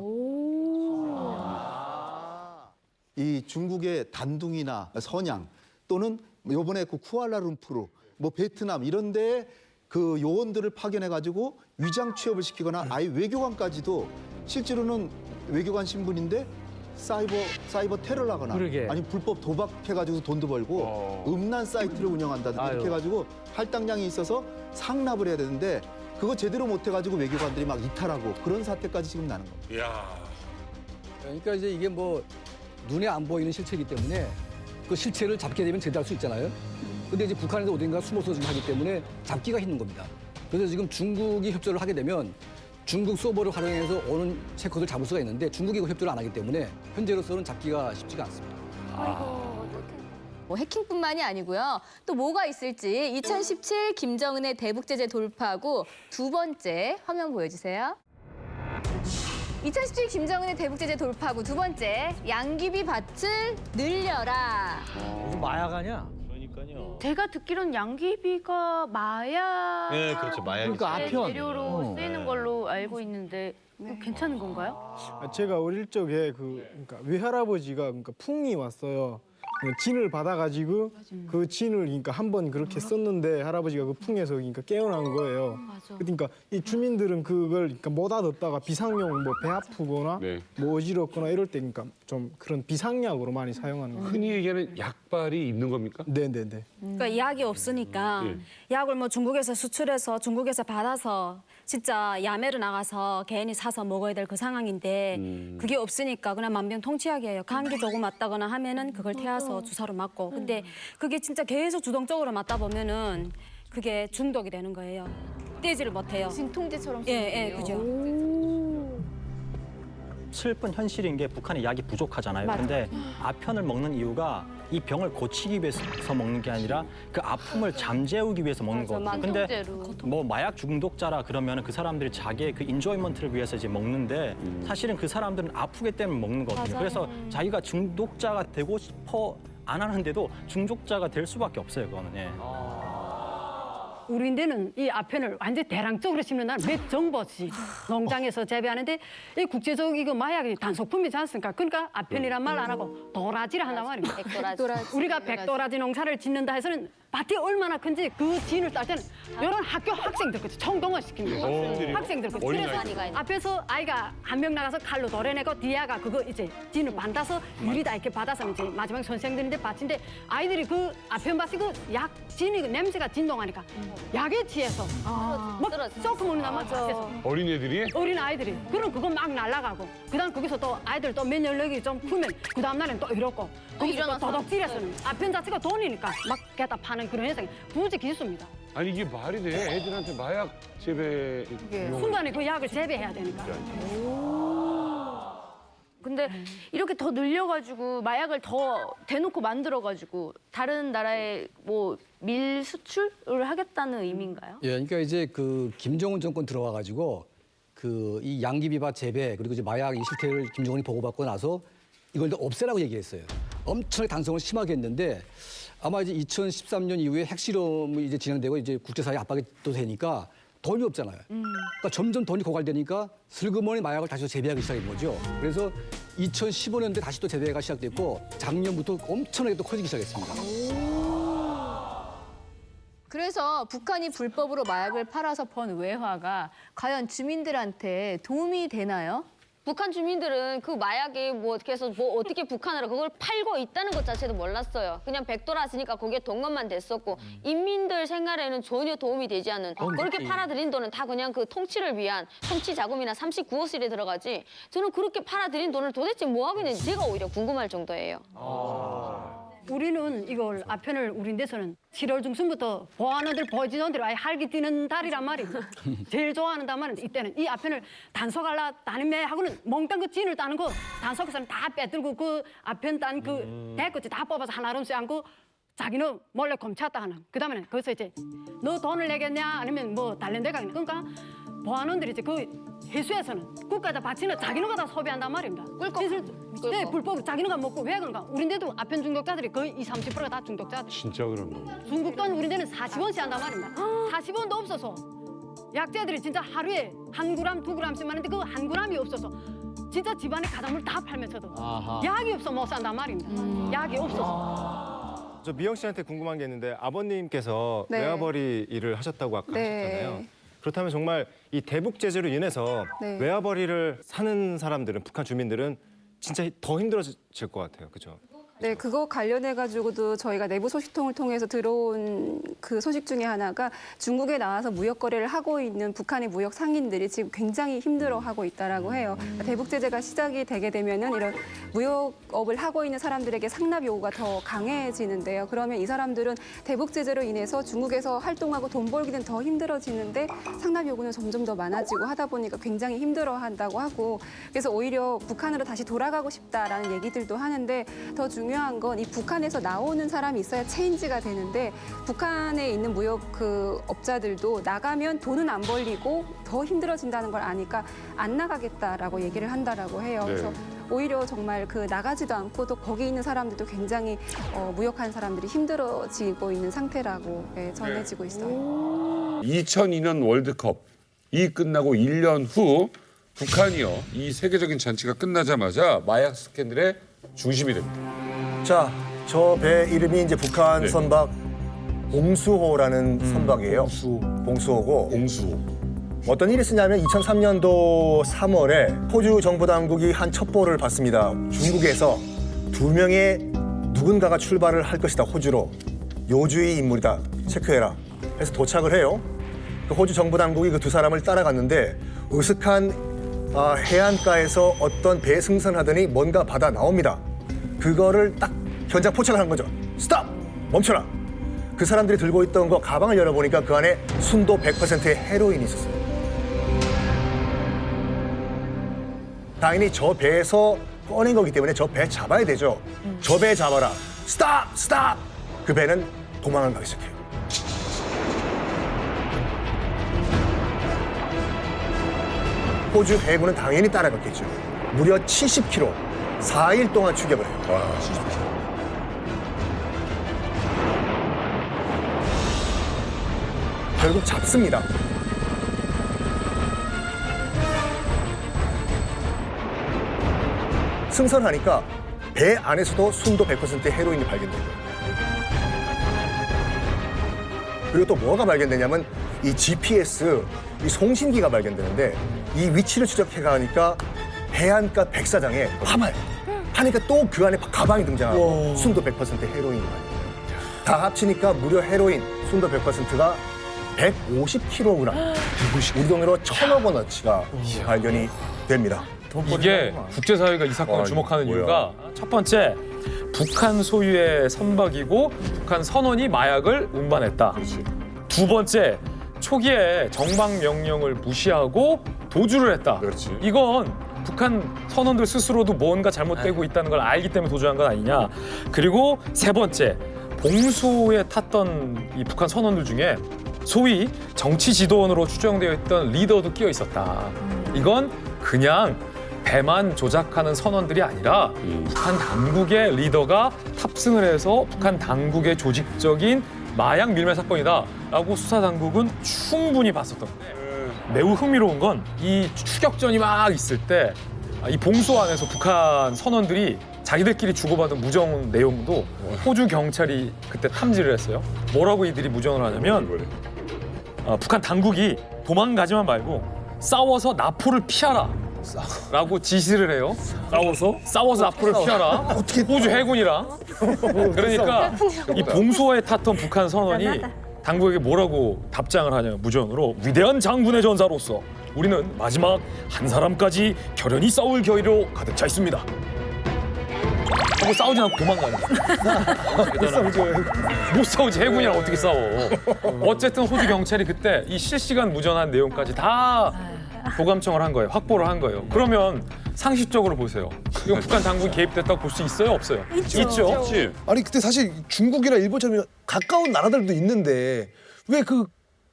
이 중국의 단둥이나 선양 또는 이번에 그 쿠알라룸푸르, 뭐 베트남 이런 데에 그 요원들을 파견해가지고 위장 취업을 시키거나 아예 외교관까지도 실제로는 외교관 신분인데 사이버 테러를 하거나 아니 불법 도박해가지고 돈도 벌고 음란 사이트를 운영한다든지 이렇게 해가지고 할당량이 있어서 상납을 해야 되는데 그거 제대로 못 해가지고 외교관들이 막 이탈하고 그런 사태까지 지금 나는 겁니다. 이야. 그러니까 이제 이게 뭐 눈에 안 보이는 실체이기 때문에 그 실체를 잡게 되면 제대로 할 수 있잖아요. 근데 이제 북한에서 어딘가 숨어서 지금 하기 때문에 잡기가 힘든 겁니다. 그래서 지금 중국이 협조를 하게 되면 중국 서버를 활용해서 오는 체코를 잡을 수가 있는데 중국이 협조를 안 하기 때문에 현재로서는 잡기가 쉽지가 않습니다. 뭐 해킹뿐만이 아니고요. 또 뭐가 있을지 2017 김정은의 대북 제재 돌파하고 두 번째 화면 보여주세요. 2017 김정은의 대북 제재 돌파하고 두 번째 양귀비 밭을 늘려라. 무슨 마약 아니야? 제가 듣기로는 양귀비가 마약 네, 그렇죠. 마약이죠. 그러니까 아편. 재료로 쓰이는 걸로 알고 있는데 괜찮은 건가요? 제가 어릴 적에 그러니까 외할아버지가 그러니까 풍이 왔어요. 진을 받아가지고 그 진을 그러니까 한 번 그렇게 썼는데 할아버지가 그 풍에서 그러니까 깨어난 거예요. 그러니까 이 주민들은 그걸 그러니까 못다 듣다가 비상용 뭐 배 아프거나 뭐 어지럽거나 이럴 때 그러니까 좀 그런 비상약으로 많이 사용하는 거예요. 흔히 얘기하는 약발이 있는 겁니까? 네네네. 그러니까 약이 없으니까 약을 뭐 중국에서 수출해서 중국에서 받아서 진짜 야매로 나가서 개인이 사서 먹어야 될 그 상황인데 그게 없으니까 그냥 만병통치약이에요. 감기 조금 왔다거나 하면은 그걸 태워서 주사로 맞고 근데 그게 진짜 계속 주동적으로 맞다 보면은 그게 중독이 되는 거예요. 떼지를 못해요. 진통제처럼 예, 그죠. 슬픈 현실인 게 북한이 약이 부족하잖아요. 맞아요. 근데 아편을 먹는 이유가 이 병을 고치기 위해서 먹는 게 아니라 그 아픔을 잠재우기 위해서 먹는 거거든요. 근데 뭐 마약 중독자라 그러면 그 사람들이 자기의 그 인조이먼트를 위해서 이제 먹는데 사실은 그 사람들은 아프기 때문에 먹는 거거든요. 맞아요. 그래서 자기가 중독자가 되고 싶어 안 하는데도 중독자가 될 수밖에 없어요, 그거는. 예. 우리인데는 이 아편을 완전 대량적으로 심는다는 몇 정보지. 농장에서 재배하는데 이 국제적 이거 마약이 단속품이지 않습니까? 그러니까 아편이란 말 안 하고 도라지를 한단 말입니다. 백도라지. 우리가 백도라지 농사를 짓는다 해서는 밭이 얼마나 큰지 그 진을 딸 때는 이런 학교 학생들 그죠 총동원 시킵니다. 학생들 그죠. 그래서 앞에서 아이가 한 명 나가서 칼로 도려내고 뒤에가 그거 이제 진을 만다서 유리다 이렇게 받아서 이제 마지막 선생들인데 밭인데 아이들이 그 아편 밭이 그 약 진이 그 냄새가 진동하니까 약에 취해서 막 썩고 먹는단 말이야. 어린애들이? 어린 아이들이. 그럼 그거 막 날아가고 그다음 거기서 또 아이들 또 몇 연령이 좀 풀면 그 다음 날엔 또 이렇고 거기서 또 도둑질해서는 아편 자체가 돈이니까 막 갖다 파는 그런 현상이 부지 기수입니다. 아니 이게 말이 돼? 애들한테 마약 재배 순간에 그 약을 재배해야 되니까. 근데 이렇게 더 늘려가지고 마약을 더 대놓고 만들어가지고 다른 나라에 뭐 밀수출을 하겠다는 의미인가요? 예, 그러니까 이제 그 김정은 정권 들어와 가지고 그 이 양귀비밭 재배 그리고 이제 마약 이 실태를 김정은이 보고받고 나서 이걸 없애라고 얘기했어요. 엄청나게 단속을 심하게 했는데 아마 이제 2013년 이후에 핵실험이 이제 진행되고 이제 국제사회 압박이 또 되니까 돈이 없잖아요. 그러니까 점점 돈이 고갈되니까 슬그머니 마약을 다시 재배하기 시작한 거죠. 그래서 2015년도에 다시 또 재배가 시작됐고 작년부터 엄청나게 또 커지기 시작했습니다. 그래서 북한이 불법으로 마약을 팔아서 번 외화가 과연 주민들한테 도움이 되나요? 북한 주민들은 그 마약이 뭐 어떻게 해서 뭐 어떻게 북한으로 그걸 팔고 있다는 것 자체도 몰랐어요. 그냥 백도라지니까 거기에 돈것만 됐었고 인민들 생활에는 전혀 도움이 되지 않는 그렇게 팔아들인 돈은 다 그냥 그 통치를 위한 통치 자금이나 39호실에 들어가지 저는 그렇게 팔아들인 돈을 도대체 뭐 하고 있는지 제가 오히려 궁금할 정도예요. 우리는 이걸 아편을 우리인데서는 7월 중순부터 보안원들 보여주는 대로 아예 활기 뛰는 달이란 말입니다. 제일 좋아하는 달은 이때는 이 아편을 단속하려 따는 매 하고는 몽땅 그 진을 따는 거 단속에서는 다 빼들고 그 아편 딴 그 대꾸지 다 뽑아서 하나름씩 안고 자기는 몰래 검찰다 하는. 그다음에는 거기서 이제 너 돈을 내겠냐 아니면 뭐 다른 데 가겠냐. 그러니까 보안원들이 이제 그 해수에서는 국가에다 바치는 자기네가 다 소비한단 말입니다. 네, 불법으로 자기네가 먹고 왜 그런가? 우린데도 아편 중독자들이 거의 20~30%가 다 중독자들. 진짜 그런 거. 중국 돈 우린데는 40원씩 한단 말입니다. 40원도 없어서 약재들이 진짜 하루에 1g, 2g씩 마는데 그 1g이 없어서 진짜 집안에 가장물 다 팔면서도 약이 없어 못 산단 말입니다. 약이 없어서. 저 미영 씨한테 궁금한 게 있는데 아버님께서 외화벌이 일을 하셨다고 아까 하셨잖아요. 그렇다면 정말 이 대북 제재로 인해서 외화벌이를 사는 사람들은 북한 주민들은 진짜 더 힘들어질 것 같아요. 그죠? 네, 그거 관련해가지고도 저희가 내부 소식통을 통해서 들어온 그 소식 중에 하나가 중국에 나와서 무역 거래를 하고 있는 북한의 무역 상인들이 지금 굉장히 힘들어하고 있다라고 해요. 대북 제재가 시작이 되게 되면은 이런 무역업을 하고 있는 사람들에게 상납 요구가 더 강해지는데요. 그러면 이 사람들은 대북 제재로 인해서 중국에서 활동하고 돈 벌기는 더 힘들어지는데 상납 요구는 점점 더 많아지고 하다 보니까 굉장히 힘들어한다고 하고 그래서 오히려 북한으로 다시 돌아가고 싶다라는 얘기들도 하는데 더 중요한 건 이 북한에서 나오는 사람이 있어야 체인지가 되는데 북한에 있는 무역 그 업자들도 나가면 돈은 안 벌리고 더 힘들어진다는 걸 아니까 안 나가겠다라고 얘기를 한다라고 해요. 네. 그래서 오히려 정말 그 나가지도 않고 또 거기 있는 사람들도 굉장히 무역하는 사람들이 힘들어지고 있는 상태라고 전해지고 있어요. 2002년 월드컵이 끝나고 1년 후 북한이요. 이 세계적인 잔치가 끝나자마자 마약 스캔들의 중심이 됩니다. 자, 저 배 이름이 이제 북한 네. 선박 봉수호라는 선박이에요. 봉수호고. 어떤 일이 있었냐면 2003년도 3월에 호주 정부 당국이 한 첩보를 받습니다. 중국에서 2명의 누군가가 출발을 할 것이다. 호주로. 요주의 인물이다. 체크해라. 그래서 도착을 해요. 그 호주 정부 당국이 그 두 사람을 따라갔는데 으슥한 해안가에서 어떤 배 승선하더니 뭔가 바다 나옵니다. 그거를 딱 현장 포착을 한 거죠. 스탑! 멈춰라! 그 사람들이 들고 있던 거 가방을 열어보니까 그 안에 순도 100%의 헤로인이 있었어요. 당연히 저 배에서 꺼낸 거기 때문에 저 배 잡아야 되죠. 저 배 잡아라. 스탑! 스탑! 그 배는 도망을 가기 시작해요. 호주 해군은 당연히 따라갔겠죠. 무려 70km, 4일 동안 추격을 해요. 결국 잡습니다. 승선하니까 배 안에서도 순도 100%의 헤로인이 발견된 거예요. 그리고 또 뭐가 발견되냐면 이 GPS, 이 송신기가 발견되는데 이 위치를 추적해 가니까 해안가 백사장에 화말 하니까 또 그 안에 가방이 등장하고 순도 100%의 헤로인이 발견돼요. 다 합치니까 무려 헤로인 순도 100%가 150kg, 우리 돈으로 1,000억 원어치가 발견이 됩니다. 이게 국제사회가 이 사건을 주목하는 이유가 첫 번째, 북한 소유의 선박이고 북한 선원이 마약을 운반했다. 두 번째, 초기에 정방 명령을 무시하고 도주를 했다. 이건 북한 선원들 스스로도 뭔가 잘못되고 있다는 걸 알기 때문에 도주한 건 아니냐. 그리고 세 번째, 봉수호에 탔던 이 북한 선원들 중에 소위 정치 지도원으로 추정되어 있던 리더도 끼어 있었다. 이건 그냥 배만 조작하는 선원들이 아니라 북한 당국의 리더가 탑승을 해서 북한 당국의 조직적인 마약 밀매 사건이다라고 수사 당국은 충분히 봤었던 거예요. 매우 흥미로운 건 이 추격전이 막 있을 때 이 봉수호 안에서 북한 선원들이 자기들끼리 주고받은 무전 내용도 호주 경찰이 그때 탐지를 했어요. 뭐라고 이들이 무전을 하냐면 북한 당국이 도망가지만 말고 싸워서 나포를 피하라. 라고 지시를 해요. 싸워서 나포를 피하라. 호주 해군이랑. 그러니까 이 봉수호에 탔던 북한 선원이 당국에게 뭐라고 답장을 하냐면 무전으로 위대한 장군의 전사로서 우리는 마지막 한 사람까지 결연히 싸울 결의로 가득 차 있습니다. 하고 싸우지 않고 도망가는 거야. 못 싸우지. 해군이랑 어떻게 싸워. 어쨌든 호주 경찰이 그때 이 실시간 무전한 내용까지 다 도감청을 한 거예요. 확보를 한 거예요. 그러면 상식적으로 보세요. 이건 북한 당국이 개입됐다고 볼 수 있어요? 없어요? 있죠. 아니 그때 사실 중국이나 일본처럼 가까운 나라들도 있는데 왜 그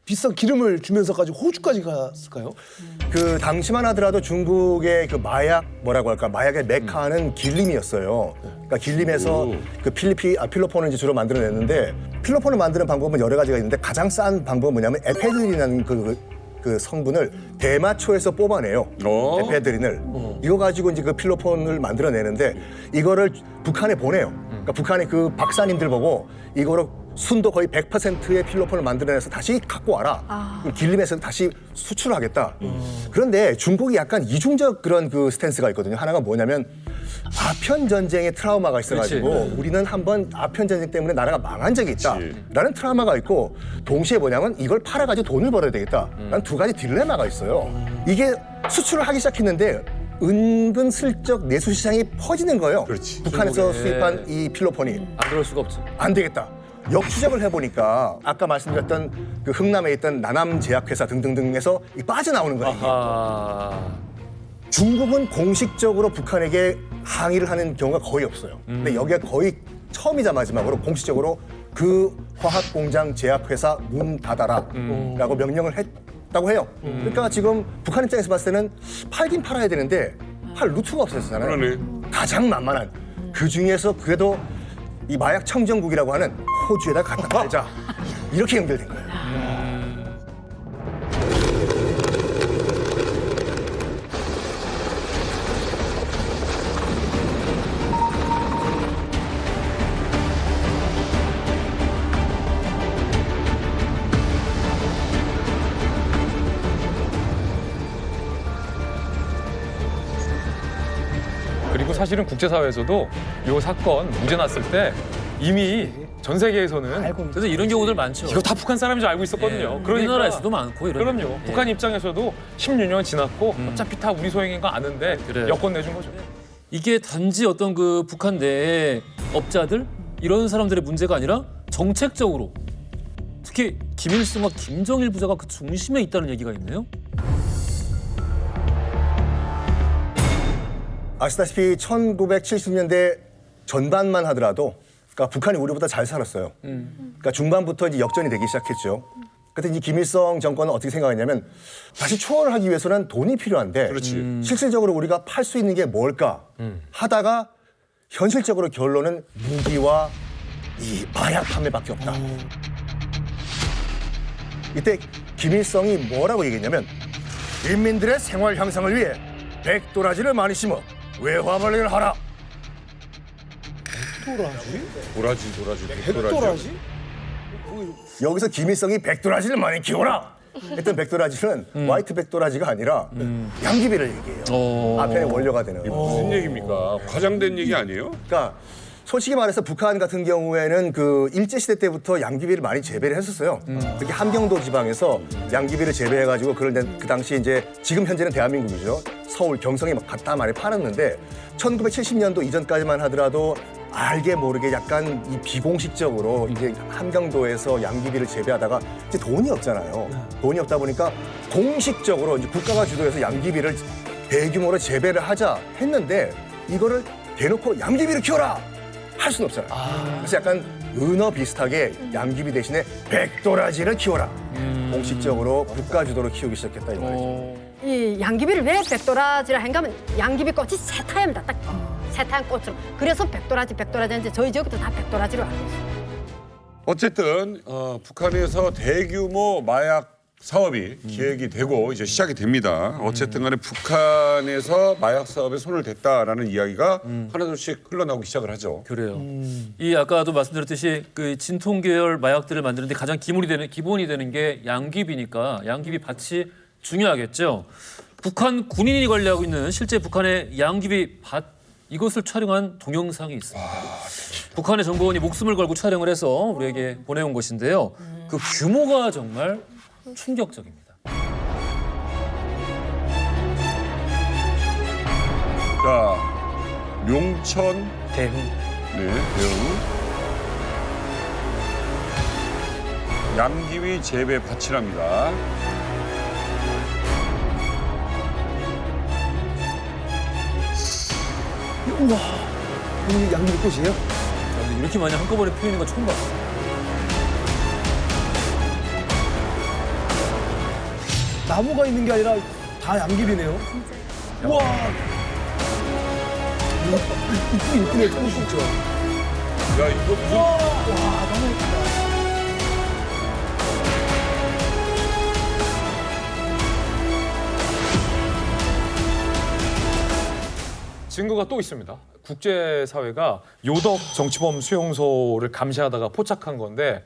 비싼 기름을 주면서까지 호주까지 갔을까요? 그 당시만 하더라도 중국의 그 마약 뭐라고 할까 마약의 메카는 길림이었어요. 그러니까 길림에서 그 필로폰을 이제 주로 만들어냈는데 필로폰을 만드는 방법은 여러 가지가 있는데 가장 싼 방법은 뭐냐면 에페드린이라는 그 성분을 대마초에서 뽑아내요. 에페드린을. 이거 가지고 이제 그 필로폰을 만들어내는데 이거를 북한에 보내요. 그러니까 북한의 그 박사님들 보고 이거를 순도 거의 100%의 필로폰을 만들어내서 다시 갖고 와라. 그럼 길림에서 다시 수출을 하겠다. 그런데 중국이 약간 이중적 그런 그 스탠스가 있거든요. 하나가 뭐냐면 아편 전쟁의 트라우마가 있어가지고 그렇지. 우리는 한번 아편 전쟁 때문에 나라가 망한 적이 있다라는 트라우마가 있고 동시에 뭐냐면 이걸 팔아가지고 돈을 벌어야 되겠다라는 두 가지 딜레마가 있어요. 이게 수출을 하기 시작했는데 은근슬쩍 내수 시장이 퍼지는 거예요. 북한에서 중국에. 수입한 이 필로폰이. 안 들어올 수가 없지. 안 되겠다. 역추적을 해보니까 아까 말씀드렸던 그 흥남에 있던 나남제약회사 등등등에서 빠져나오는 거예요. 아하. 중국은 공식적으로 북한에게 항의를 하는 경우가 거의 없어요. 근데 여기가 거의 처음이자 마지막으로 공식적으로 그 화학공장 제약회사 문 닫아라 라고 명령을 했다고 해요. 그러니까 지금 북한 입장에서 봤을 때는 팔긴 팔아야 되는데 팔 루트가 없었잖아요. 그러네. 가장 만만한 그 중에서 그래도 이 마약 청정국이라고 하는 호주에다 갖다 팔자 이렇게 연결된 거예요. 그리고 사실은 국제사회에서도 이 사건 무죄 났을 때 이미 전 세계에서는 그래서 이런 경우들 많죠. 이거 다 북한 사람인 줄 알고 있었거든요. 그러니까 우리나라에서도 많고 이런. 그럼요. 북한 입장에서도 16년 지났고 어차피 다 우리 소행인 거 아는데 그래요. 여권 내준 거죠. 이게 단지 어떤 그 북한 내의 업자들 이런 사람들의 문제가 아니라 정책적으로 특히 김일성과 김정일 부자가 그 중심에 있다는 얘기가 있네요. 아시다시피 1970년대 전반만 하더라도 그러니까 북한이 우리보다 잘 살았어요. 그러니까 중반부터 이제 역전이 되기 시작했죠. 그때 이제 김일성 정권은 어떻게 생각했냐면 다시 초월을 하기 위해서는 돈이 필요한데 실질적으로 우리가 팔 수 있는 게 뭘까 하다가 현실적으로 결론은 무기와 이 마약 판매밖에 없다. 이때 김일성이 뭐라고 얘기했냐면 인민들의 생활 향상을 위해 백도라지를 많이 심어 외화벌레를 하라. 도라지. 백도라지? 여기서 김일성이 백도라지를 많이 키워라 했던 백도라지는 화이트 백도라지가 아니라 양귀비를 얘기해요. 앞에 원료가 되는. 이게 무슨 얘기입니까? 과장된 얘기 아니에요? 그러니까 솔직히 말해서 북한 같은 경우에는 그 일제시대 때부터 양귀비를 많이 재배를 했었어요. 특히 함경도 지방에서 양귀비를 재배해가지고 그 당시 이제 지금 현재는 대한민국이죠. 서울, 경성에 막 갖다 많이 팔았는데 1970년도 이전까지만 하더라도 알게 모르게 약간 이 비공식적으로 이제 함경도에서 양귀비를 재배하다가 이제 돈이 없잖아요. 돈이 없다 보니까 공식적으로 이제 국가가 주도해서 양귀비를 대규모로 재배를 하자 했는데 이거를 대놓고 양귀비를 키워라! 할 수는 없잖아요. 그래서 약간 은어 비슷하게 양귀비 대신에 백도라지를 키워라. 공식적으로 국가 주도로 키우기 시작했다 이 말이죠. 이 양귀비를 왜 백도라지라 한가면 양귀비 꽃이 새하얗습니다. 딱 새하얀 꽃으로. 그래서 백도라지인데 저희 지역도 다 백도라지로 알고 있어요. 어쨌든 북한에서 대규모 마약 사업이 기획이 되고 이제 시작이 됩니다. 어쨌든 간에 북한에서 마약 사업에 손을 댔다라는 이야기가 하나둘씩 흘러나오기 시작을 하죠. 그래요. 이 아까도 말씀드렸듯이 그 진통 계열 마약들을 만드는데 가장 기본이 되는 게 양귀비니까 양귀비 밭이 중요하겠죠. 북한 군인이 관리하고 있는 실제 북한의 양귀비 밭 이것을 촬영한 동영상이 있습니다. 북한의 정보원이 목숨을 걸고 촬영을 해서 우리에게 보내온 것인데요. 그 규모가 정말 충격적입니다. 자, 룡천 대흥. 네, 대흥. 양귀비 재배 밭이랍니다. 우와, 이게 양귀비 꽃이에요? 근데 이렇게 많이 한꺼번에 피우는 건 처음 봤어요. 나무가 있는 게 아니라 다 양귀비네요. 우와. 이쁘네, 진짜. 야, 이거 무슨. 와, 너무 예쁘다. 증거가 또 있습니다. 국제사회가 요덕 정치범 수용소를 감시하다가 포착한 건데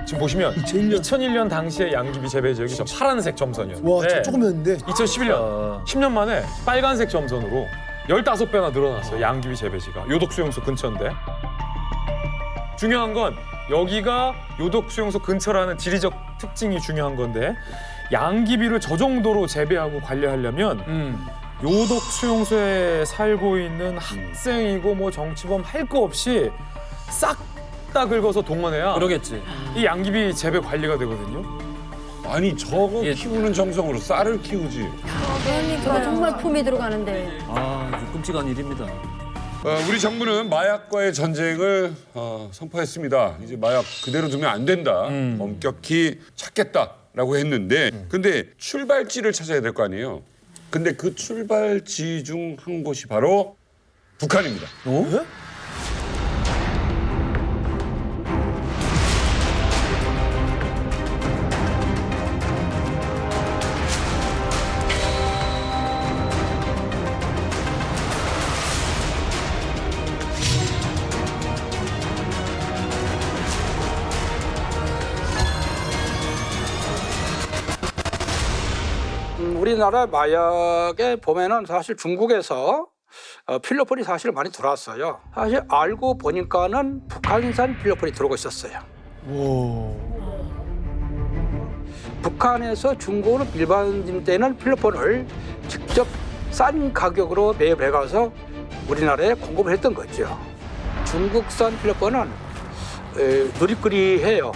지금 보시면 2001년 당시의 양귀비 재배 지역이 저 파란색 점선이었는데 와, 저 조금이었는데 2011년 10년 만에 빨간색 점선으로 15배나 늘어났어요. 양귀비 재배지가 요덕 수용소 근처인데 중요한 건 여기가 요덕 수용소 근처라는 지리적 특징이 중요한 건데 양귀비를 저 정도로 재배하고 관리하려면 요덕 수용소에 살고 있는 학생이고 뭐 정치범 할 거 없이 싹 다 긁어서 동원해야 그러겠지. 이 양귀비 재배 관리가 되거든요. 아니 저거 키우는 정성으로 쌀을 키우지. 저거 정말 품이 들어가는데. 끔찍한 일입니다. 우리 정부는 마약과의 전쟁을 선포했습니다. 이제 마약 그대로 두면 안 된다. 엄격히 찾겠다라고 했는데 근데 출발지를 찾아야 될 거 아니에요. 근데 그 출발지 중 한 곳이 바로 북한입니다. 우리나라 마약에 보면은 사실 중국에서 필로폰이 사실 많이 들어왔어요. 사실 알고 보니까는 북한산 필로폰이 들어오고 있었어요. 북한에서 중국으로 일반인들한테는 필로폰을 직접 싼 가격으로 매입해 가서 우리나라에 공급을 했던 거죠. 중국산 필로폰은 느리느리해요.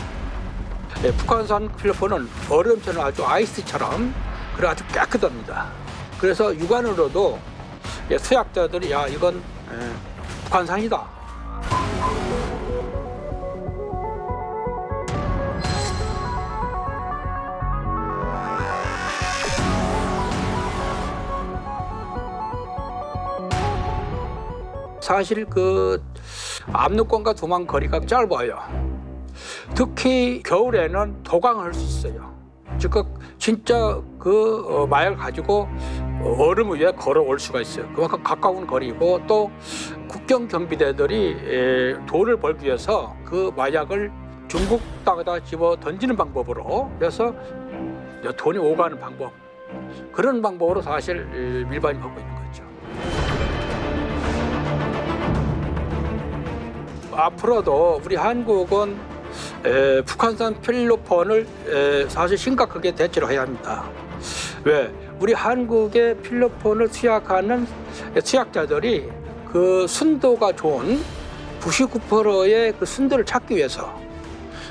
북한산 필로폰은 얼음처럼 아주 아이스처럼 그래 아주 깨끗합니다. 그래서 육안으로도 수약자들이 야 이건 북한산이다. 사실 그 압록강과 도망 거리가 짧아요. 특히 겨울에는 도강할 수 있어요. 즉 진짜 그 마약을 가지고 얼음 위에 걸어올 수가 있어요. 그만큼 가까운 거리고 또 국경 경비대들이 돈을 벌기 위해서 그 마약을 중국 땅에다 집어 던지는 방법으로 해서 돈이 오가는 방법 그런 방법으로 사실 밀반입하고 있는 거죠. 앞으로도 우리 한국은 북한산 필로폰을 사실 심각하게 대처를 해야 합니다. 왜? 우리 한국의 필로폰을 투약하는 투약자들이 그 순도가 좋은 99%의 그 순도를 찾기 위해서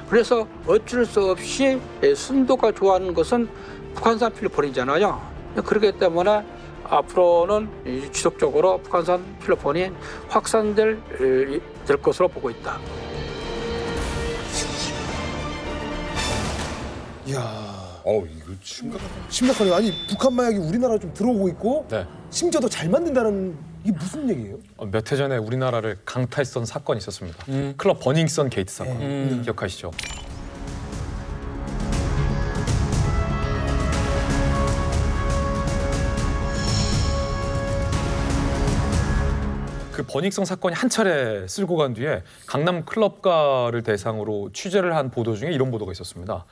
그래서 어쩔 수 없이 순도가 좋아하는 것은 북한산 필로폰이잖아요. 그렇기 때문에 앞으로는 지속적으로 북한산 필로폰이 확산될 것으로 보고 있다. 이야. 이거 심각하네요. 아니 북한 마약이 우리나라 좀 들어오고 있고 심지어 더 잘 만든다는 이게 무슨 얘기예요? 몇 해 전에 우리나라를 강타했던 사건이 있었습니다. 클럽 버닝썬 게이트 사건 기억하시죠? 그 버닝썬 사건이 한 차례 쓸고 간 뒤에 강남 클럽가를 대상으로 취재를 한 보도 중에 이런 보도가 있었습니다.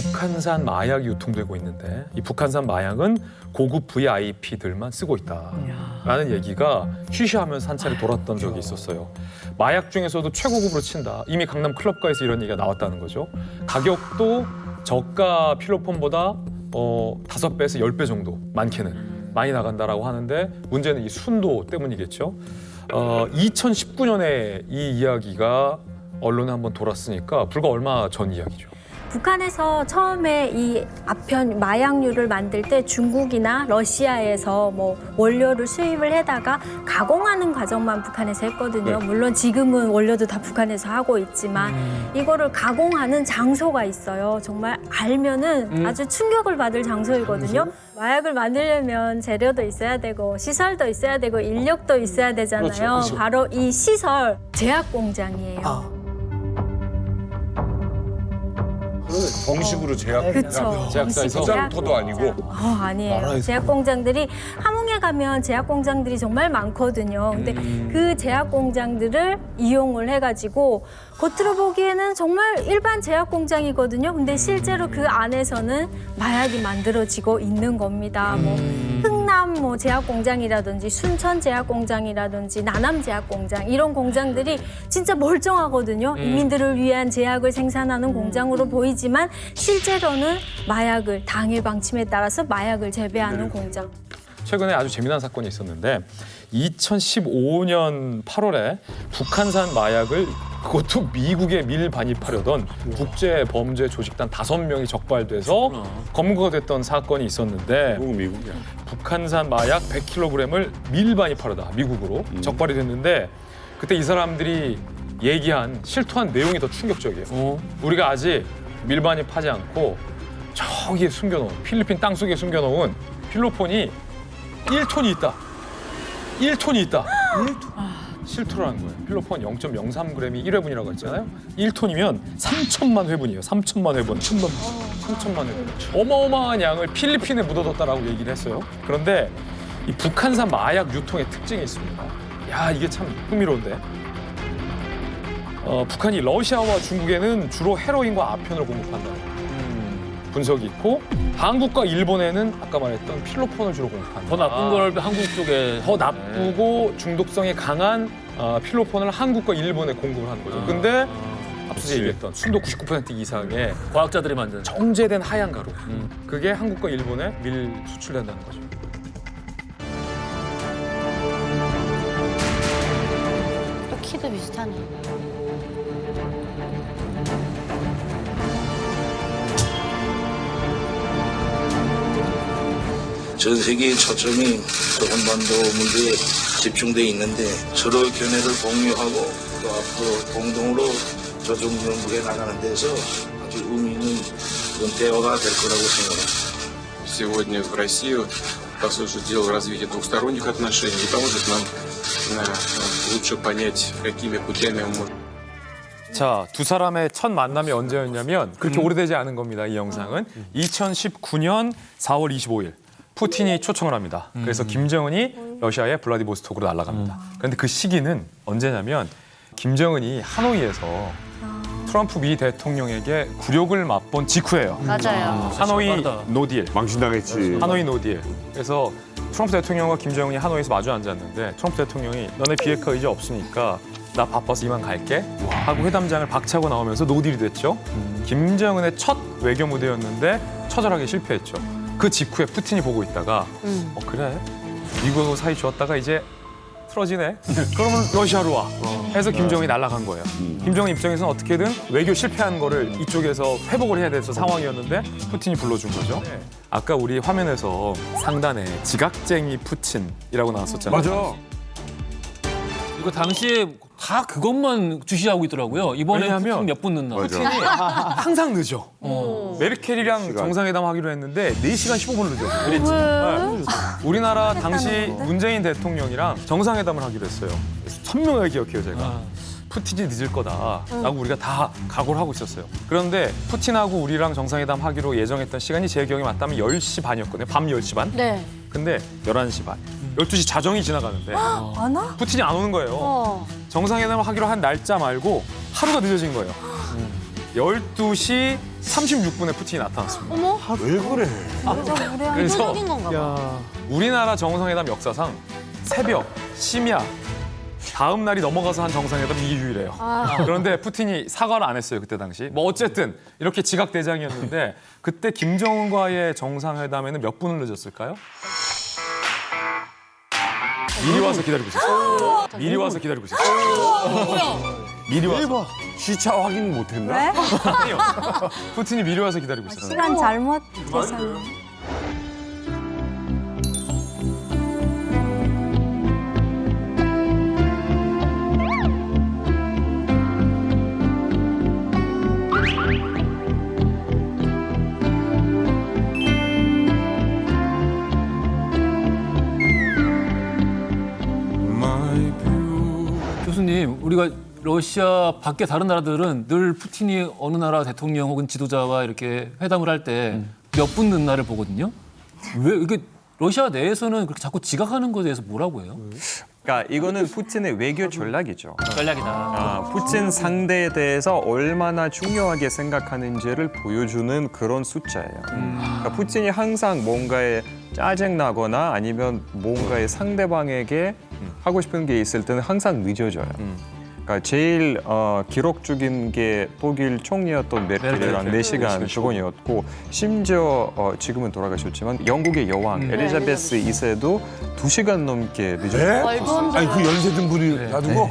북한산 마약이 유통되고 있는데 이 북한산 마약은 고급 VIP들만 쓰고 있다라는 얘기가 쉬쉬하면서 한 차례 돌았던 적이 있었어요. 마약 중에서도 최고급으로 친다. 이미 강남 클럽가에서 이런 얘기가 나왔다는 거죠. 가격도 저가 필로폰보다 5배에서 10배 정도 많게는 많이 나간다라고 하는데 문제는 이 순도 때문이겠죠. 2019년에 이 이야기가 언론에 한번 돌았으니까 불과 얼마 전 이야기죠. 북한에서 처음에 이 아편 마약류를 만들 때 중국이나 러시아에서 뭐 원료를 수입을 해다가 가공하는 과정만 북한에서 했거든요. 네. 물론 지금은 원료도 다 북한에서 하고 있지만 이거를 가공하는 장소가 있어요. 정말 알면은 아주 충격을 받을 장소이거든요. 마약을 만들려면 재료도 있어야 되고 시설도 있어야 되고 인력도 있어야 되잖아요. 그렇죠. 바로 이 시설 제약 공장이에요. 정식으로 그쵸. 제약사에서 화장터도 아니고. 아니에요. 제약 공장들이 함흥에 가면 제약 공장들이 정말 많거든요. 근데 그 제약 공장들을 이용을 해가지고 겉으로 보기에는 정말 일반 제약 공장이거든요. 근데 실제로 그 안에서는 마약이 만들어지고 있는 겁니다. 뭐 흥남 뭐 제약 공장이라든지 순천 제약 공장이라든지 나남 제약 공장 이런 공장들이 진짜 멀쩡하거든요. 인민들을 위한 제약을 생산하는 공장으로 보이지만 실제로는 마약을 당일 방침에 따라서 마약을 재배하는 공장. 최근에 아주 재미난 사건이 있었는데 2015년 8월에 북한산 마약을 그것도 미국에 밀반입하려던 국제 범죄 조직단 5명이 적발돼서 검거가 됐던 사건이 있었는데 미국이야. 북한산 마약 100kg을 밀반입하려다 미국으로 적발이 됐는데 그때 이 사람들이 얘기한 실토한 내용이 더 충격적이에요. 우리가 아직 밀반입하지 않고 저기에 숨겨놓은 필리핀 땅속에 숨겨놓은 필로폰이 1톤이 있다. 1톤이 있다. 1톤. 실토를 한 거예요. 필로폰 0.03g이 1회분이라고 했잖아요. 1톤이면 3천만 회분이에요. 3천만 회분. 3천만 회분. 어마어마한 양을 필리핀에 묻어뒀다라고 얘기를 했어요. 그런데 이 북한산 마약 유통의 특징이 있습니다. 야, 이게 참 흥미로운데. 북한이 러시아와 중국에는 주로 헤로인과 아편을 공급한다. 분석이 있고 한국과 일본에는 아까 말했던 필로폰을 주로 공급한다. 더 나쁜 걸 한국 쪽에 더 나쁘고 중독성이 강한 필로폰을 한국과 일본에 공급을 하는 거죠. 근데 앞서 얘기했던 순도 99% 이상의 과학자들이 만든 정제된 하얀 가루. 그게 한국과 일본에 밀 수출된다는 거죠. 또 키도 비슷하네. 전 세계의 초점이 한반도 문제에 집중돼 있는데 서로 견해를 공유하고 또 앞으로 공동으로 조정 연구해 나가는 데서 아주 의미 있는 그런 대화가 될 거라고 생각합니다. Сегодня в Россию, по сути дела, развитие двухсторонних отношений поможет нам лучше понять, какими путями мы можем. 자, 두 사람의 첫 만남이 언제였냐면 그렇게 오래되지 않은 겁니다. 이 영상은 2019년 4월 25일. 푸틴이 초청을 합니다. 그래서 김정은이 러시아의 블라디보스톡으로 날아갑니다. 그런데 그 시기는 언제냐면 김정은이 하노이에서 트럼프 미 대통령에게 굴욕을 맛본 직후예요. 맞아요. 하노이 노딜. 망신당했지. 하노이 노딜. 그래서 트럼프 대통령과 김정은이 하노이에서 마주 앉았는데 트럼프 대통령이 너네 비핵화 의지 없으니까 나 바빠서 이만 갈게 하고 회담장을 박차고 나오면서 노딜이 됐죠. 김정은의 첫 외교 무대였는데 처절하게 실패했죠. 그 직후에 푸틴이 보고 있다가 그래? 미국하고 사이 좋았다가 이제 틀어지네? 그러면 러시아로 와. 해서 김정은이 날아간 거예요. 김정은 입장에서는 어떻게든 외교 실패한 거를 이쪽에서 회복을 해야 돼서 상황이었는데 푸틴이 불러준 거죠. 아까 우리 화면에서 상단에 지각쟁이 푸틴이라고 나왔었잖아요. 맞아. 이거 당시에 다 그것만 주시하고 있더라고요. 이번에 몇 분 늦나. 푸틴이 항상 늦어. 메르켈이랑 정상회담 하기로 했는데 4시간 15분 늦어. 그랬지. 네. 우리나라 당시 문재인 대통령이랑 정상회담을 하기로 했어요. 선명하게 기억해요, 제가. 푸틴이 늦을 거다라고 우리가 다 각오를 하고 있었어요. 그런데 푸틴하고 우리랑 정상회담 하기로 예정했던 시간이 제 기억에 맞다면 10시 반이었거든요. 밤 10시 반. 네. 근데 11시 반. 12시 자정이 지나가는데 안 와? 푸틴이 안 오는 거예요. 정상회담을 하기로 한 날짜 말고 하루가 늦어진 거예요. 12시 36분에 푸틴이 나타났습니다. 어머? 왜 그래? 그래서 이상적인 건가 봐. 우리나라 정상회담 역사상 새벽, 심야, 다음 날이 넘어가서 한 정상회담 이게 유일해요. 그런데 푸틴이 사과를 안 했어요, 그때 당시. 뭐 어쨌든 이렇게 지각대장이었는데 그때 김정은과의 정상회담에는 몇 분을 늦었을까요? 미리 와서 기다리고 있었어요. 미리 와서 기다리고 있었어요. 미리 와서. 시차 확인 못했나? 왜? 아니요. 푸틴이 미리 와서 기다리고 있었어요. 시간 잘못 계산. 교수님, 우리가 러시아 밖에 다른 나라들은 늘 푸틴이 어느 나라 대통령 혹은 지도자와 이렇게 회담을 할 때 몇 분 넣는 날을 보거든요. 왜 이게 러시아 내에서는 그렇게 자꾸 지각하는 것에 대해서 뭐라고 해요? 그러니까 이거는 푸틴의 외교 전략이죠. 전략이다. 푸틴 상대에 대해서 얼마나 중요하게 생각하는지를 보여주는 그런 숫자예요. 그러니까 푸틴이 항상 뭔가에 짜증나거나 아니면 뭔가에 상대방에게 하고 싶은 게 있을 때는 항상 늦어져요. 그러니까 제일 기록적인 게 독일 총리였던 메르켈이랑 4시간 주거이었고 심지어 지금은 돌아가셨지만 영국의 여왕 엘리자베스 2세도 2시간 넘게 늦었어요. 아니 그 연세든 분이 놔두고?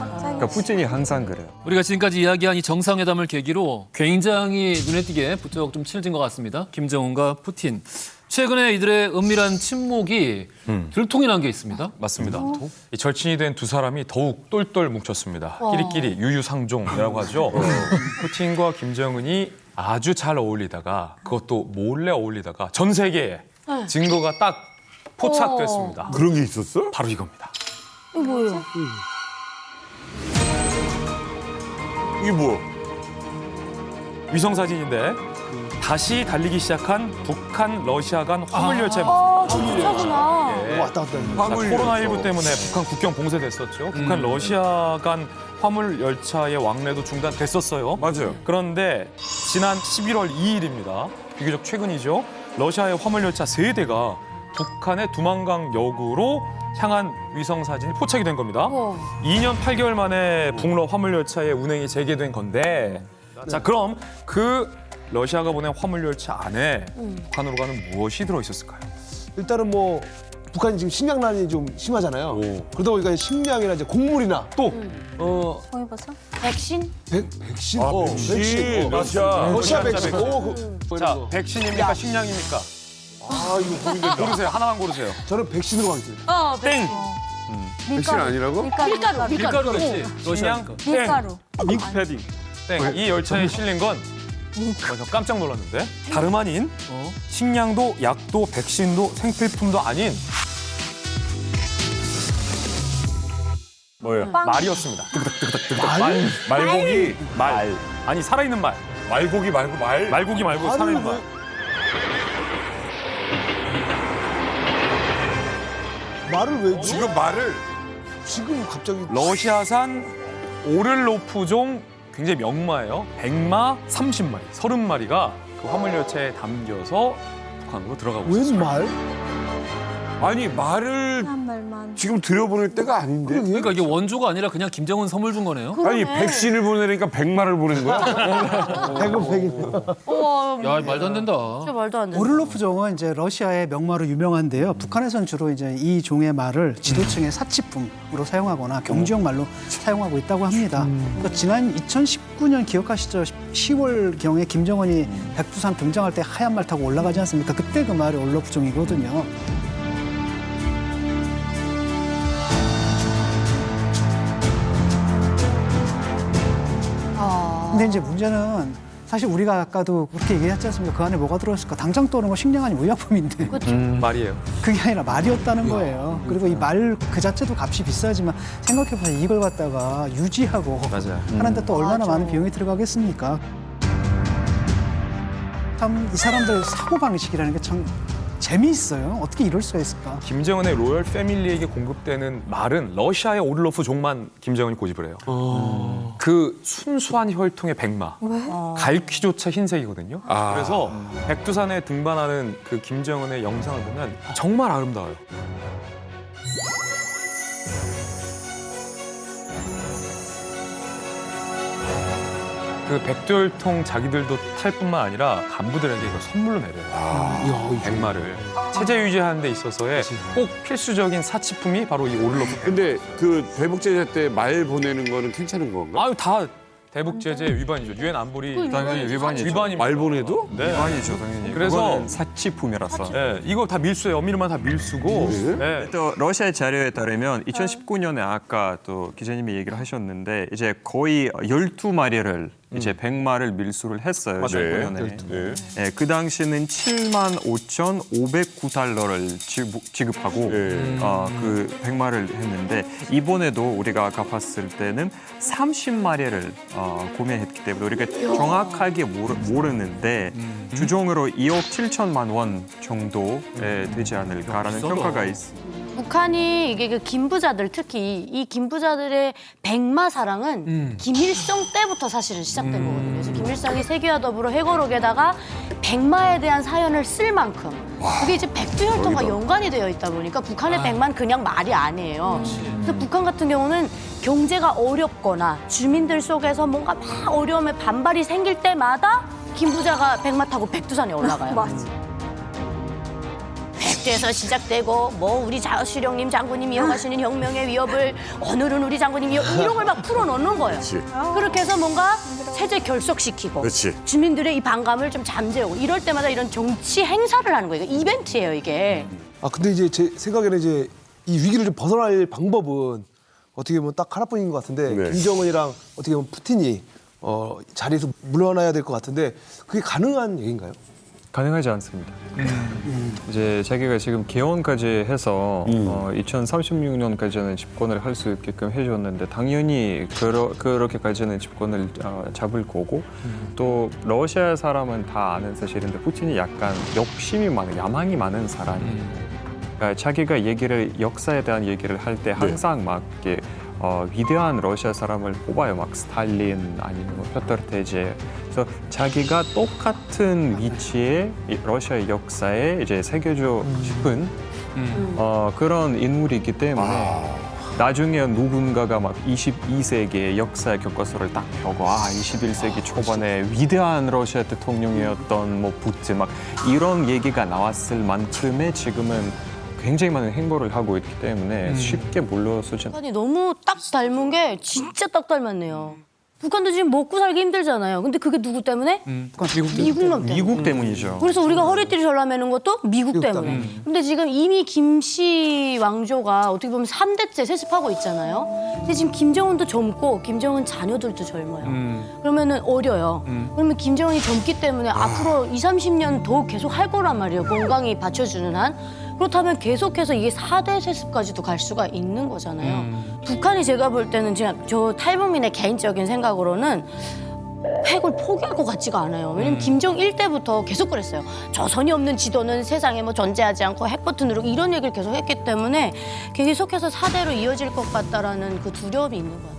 그러니까 푸틴이 항상 그래요. 우리가 지금까지 이야기한 이 정상회담을 계기로 굉장히 눈에 띄게 부쩍 좀 친해진 것 같습니다. 김정은과 푸틴. 최근에 이들의 은밀한 친목이 들통이 난 게 있습니다. 맞습니다. 이 절친이 된 두 사람이 더욱 똘똘 뭉쳤습니다. 끼리끼리 유유상종이라고 하죠. 푸틴과 김정은이 아주 잘 어울리다가 그것도 몰래 어울리다가 전 세계에 증거가 딱 포착됐습니다. 그런 게 있었어? 바로 이겁니다. 이거 뭐예요? 이게 뭐? 위성 사진인데 다시 달리기 시작한 북한 러시아 간 화물 열차의 모습입니다. 진짜구나. 예. 왔다 갔다 하는 자, 코로나19 때문에 북한 국경 봉쇄됐었죠. 북한 러시아 간 화물 열차의 왕래도 중단됐었어요. 맞아요. 그런데 지난 11월 2일입니다. 비교적 최근이죠. 러시아의 화물 열차 3대가 북한의 두만강역으로 향한 위성 사진이 포착이 된 겁니다. 2년 8개월 만에 북러 화물 열차의 운행이 재개된 건데 자, 그럼 그 러시아가 보낸 화물 열차 안에 북한으로 가는 무엇이 들어 있었을까요? 일단은 뭐 북한이 지금 식량난이 좀 심하잖아요. 그러다 보니까 식량이나 이제 곡물이나 또 보여보세요. 백신? 백신? 백신. 러시아 백신. 자, 백신입니까? 식량입니까? 아 이거 고민된다. 고르세요. 하나만 고르세요. 저는 백신으로 가겠습니다. 땡. 백신 아니라고? 밀가루 그렇지. 식량 밀가루. 밍크 패딩. 땡. 이 열차에 실린 건 저 깜짝 놀랐는데 다름 아닌 식량도 약도 백신도 생필품도 아닌 뭐예요? 말이었습니다. 말고기 말. 아니 살아있는 말. 말고기 말고 말? 말고기 말고 살아있는 말. 말을 왜 줘? 지금 말을 지금 갑자기 러시아산 오를로프종 굉장히 명마예요. 100마 30마리, 30마리가 그 화물 열차에 담겨서 북한으로 들어가고 있어요. 웬 말? 아니 말을 한 말만. 지금 들여보낼 때가 아닌데. 그러니까 이게 원조가 아니라 그냥 김정은 선물 준 거네요. 아니 백신을 보내니까 100마를 보낸 거야? 백은 야 말도 안 된다. 진짜 말도 안 돼. 오를로프종은 이제 러시아의 명마로 유명한데요. 북한에서는 주로 이제 이 종의 말을 지도층의 사치품으로 사용하거나 경주용 말로 사용하고 있다고 합니다. 그러니까 지난 2019년 기억하시죠? 10월경에 김정은이 백두산 등장할 때 하얀 말 타고 올라가지 않습니까? 그때 그 말이 오를로프종이거든요. 근데 이제 문제는 사실 우리가 아까도 그렇게 얘기했지 않습니까? 그 안에 뭐가 들어있을까? 당장 떠오르는 건 식량 아니 의약품인데. 말이에요. 그게 아니라 말이었다는 거예요. 그리고 이 말 그 자체도 값이 비싸지만 생각해보세요. 이걸 갖다가 유지하고 맞아요. 하는데 또 얼마나 많은 비용이 들어가겠습니까? 참 이 사람들 사고방식이라는 게 참 재미있어요. 어떻게 이럴 수가 있을까? 김정은의 로열 패밀리에게 공급되는 말은 러시아의 오를로프 종만 김정은이 고집을 해요. 그 순수한 혈통의 백마. 왜? 갈퀴조차 흰색이거든요. 그래서 백두산에 등반하는 그 김정은의 영상을 보면 정말 아름다워요. 그 백두혈통 자기들도 탈 뿐만 아니라 간부들에게 이걸 선물로 내려요. 백마를. 체제 유지하는 데 있어서의 꼭 필수적인 사치품이 바로 이 오를로프. 근데 그 대북 제재 때 말 보내는 거는 괜찮은 건가? 아유 다 대북 제재 위반이죠. 유엔 안보리 당연히 위반이죠. 위반입니다. 말 보내도? 네. 위반이죠, 당연히. 그래서 그거는 사치품이라서. 네, 이거 다 밀수예요. 엄밀히만 다 밀수고. 네. 또 러시아 자료에 따르면 2019년에 아까 또 기자님이 얘기를 하셨는데 이제 거의 12마리를 이제 백마를 밀수를 했어요. 맞아요. 19년에. 네, 그 당시는 75,509달러를 지급하고 그 백마를 했는데 이번에도 우리가 아까 봤을 때는 30마리를 구매했기 때문에 우리가 정확하게 모르는데 주종으로 2억 7천만 원 정도에 되지 않을까라는 평가가 있습니다. 북한이 이게 그 김부자들 특히 이 김부자들의 백마 사랑은 김일성 때부터 사실은 시작된 거거든요. 그래서 김일성이 세계와 더불어 회고록에다가 백마에 대한 사연을 쓸 만큼 그게 이제 백두혈통과 연관이 되어 있다 보니까 북한의 백마는 그냥 말이 아니에요. 그래서 북한 같은 경우는 경제가 어렵거나 주민들 속에서 뭔가 막 어려움에 반발이 생길 때마다 김부자가 백마 타고 백두산에 올라가요. 맞아. 백두에서 시작되고 뭐 우리 자수령님 장군님이 이어가시는 혁명의 위협을 오늘은 우리 장군님이 이런 걸 막 풀어놓는 거예요. 그렇게 해서 뭔가 체제 결속시키고 주민들의 이 반감을 좀 잠재우고 이럴 때마다 이런 정치 행사를 하는 거예요. 이벤트예요 이게. 아 근데 이제 제 생각에는 이제 이 위기를 좀 벗어날 방법은 어떻게 보면 딱 하나뿐인 것 같은데 김정은이랑 어떻게 보면 푸틴이 자리에서 물러나야 될 것 같은데 그게 가능한 얘기인가요? 가능하지 않습니다. 이제 자기가 지금 개헌까지 해서 2036년까지는 집권을 할 수 있게끔 해줬는데 당연히 그렇게까지는 집권을 잡을 거고 또 러시아 사람은 다 아는 사실인데 푸틴이 약간 욕심이 많은 야망이 많은 사람이에요. 그러니까 자기가 역사에 대한 얘기를 할 때 항상 막 이렇게 위대한 러시아 사람을 뽑아요. 막 스탈린 아니면 페터 테제. 그래서 자기가 똑같은 위치에 러시아의 역사에 이제 새겨주고 싶은 그런 인물이기 때문에 나중에 누군가가 막 22세기의 역사의 교과서를 딱 펴고 21세기 초반에 위대한 러시아 대통령이었던 뭐 푸틴 막 이런 얘기가 나왔을 만큼의 지금은 굉장히 많은 행보를 하고 있기 때문에 쉽게 물러서지 북한이 너무 딱 닮은 게 진짜 딱 닮았네요. 북한도 지금 먹고 살기 힘들잖아요. 근데 그게 누구 때문에? 미국 놈 때문에. 미국 때문이죠. 그래서 우리가 허리띠를 절라매는 것도 미국 때문에. 근데 지금 이미 김씨 왕조가 어떻게 보면 3대째 세습하고 있잖아요. 근데 지금 김정은도 젊고 김정은 자녀들도 젊어요. 그러면은 어려요. 그러면 김정은이 젊기 때문에 앞으로 20-30년 더 계속 할 거란 말이에요. 건강이 받쳐주는 한. 그렇다면 계속해서 이게 4대 세습까지도 갈 수가 있는 거잖아요. 북한이 제가 볼 때는 저 탈북민의 개인적인 생각으로는 핵을 포기할 것 같지가 않아요. 왜냐면 김정일 때부터 계속 그랬어요. 조선이 없는 지도는 세상에 뭐 존재하지 않고 핵버튼 누르고 이런 얘기를 계속 했기 때문에 계속해서 4대로 이어질 것 같다라는 그 두려움이 있는 거예요.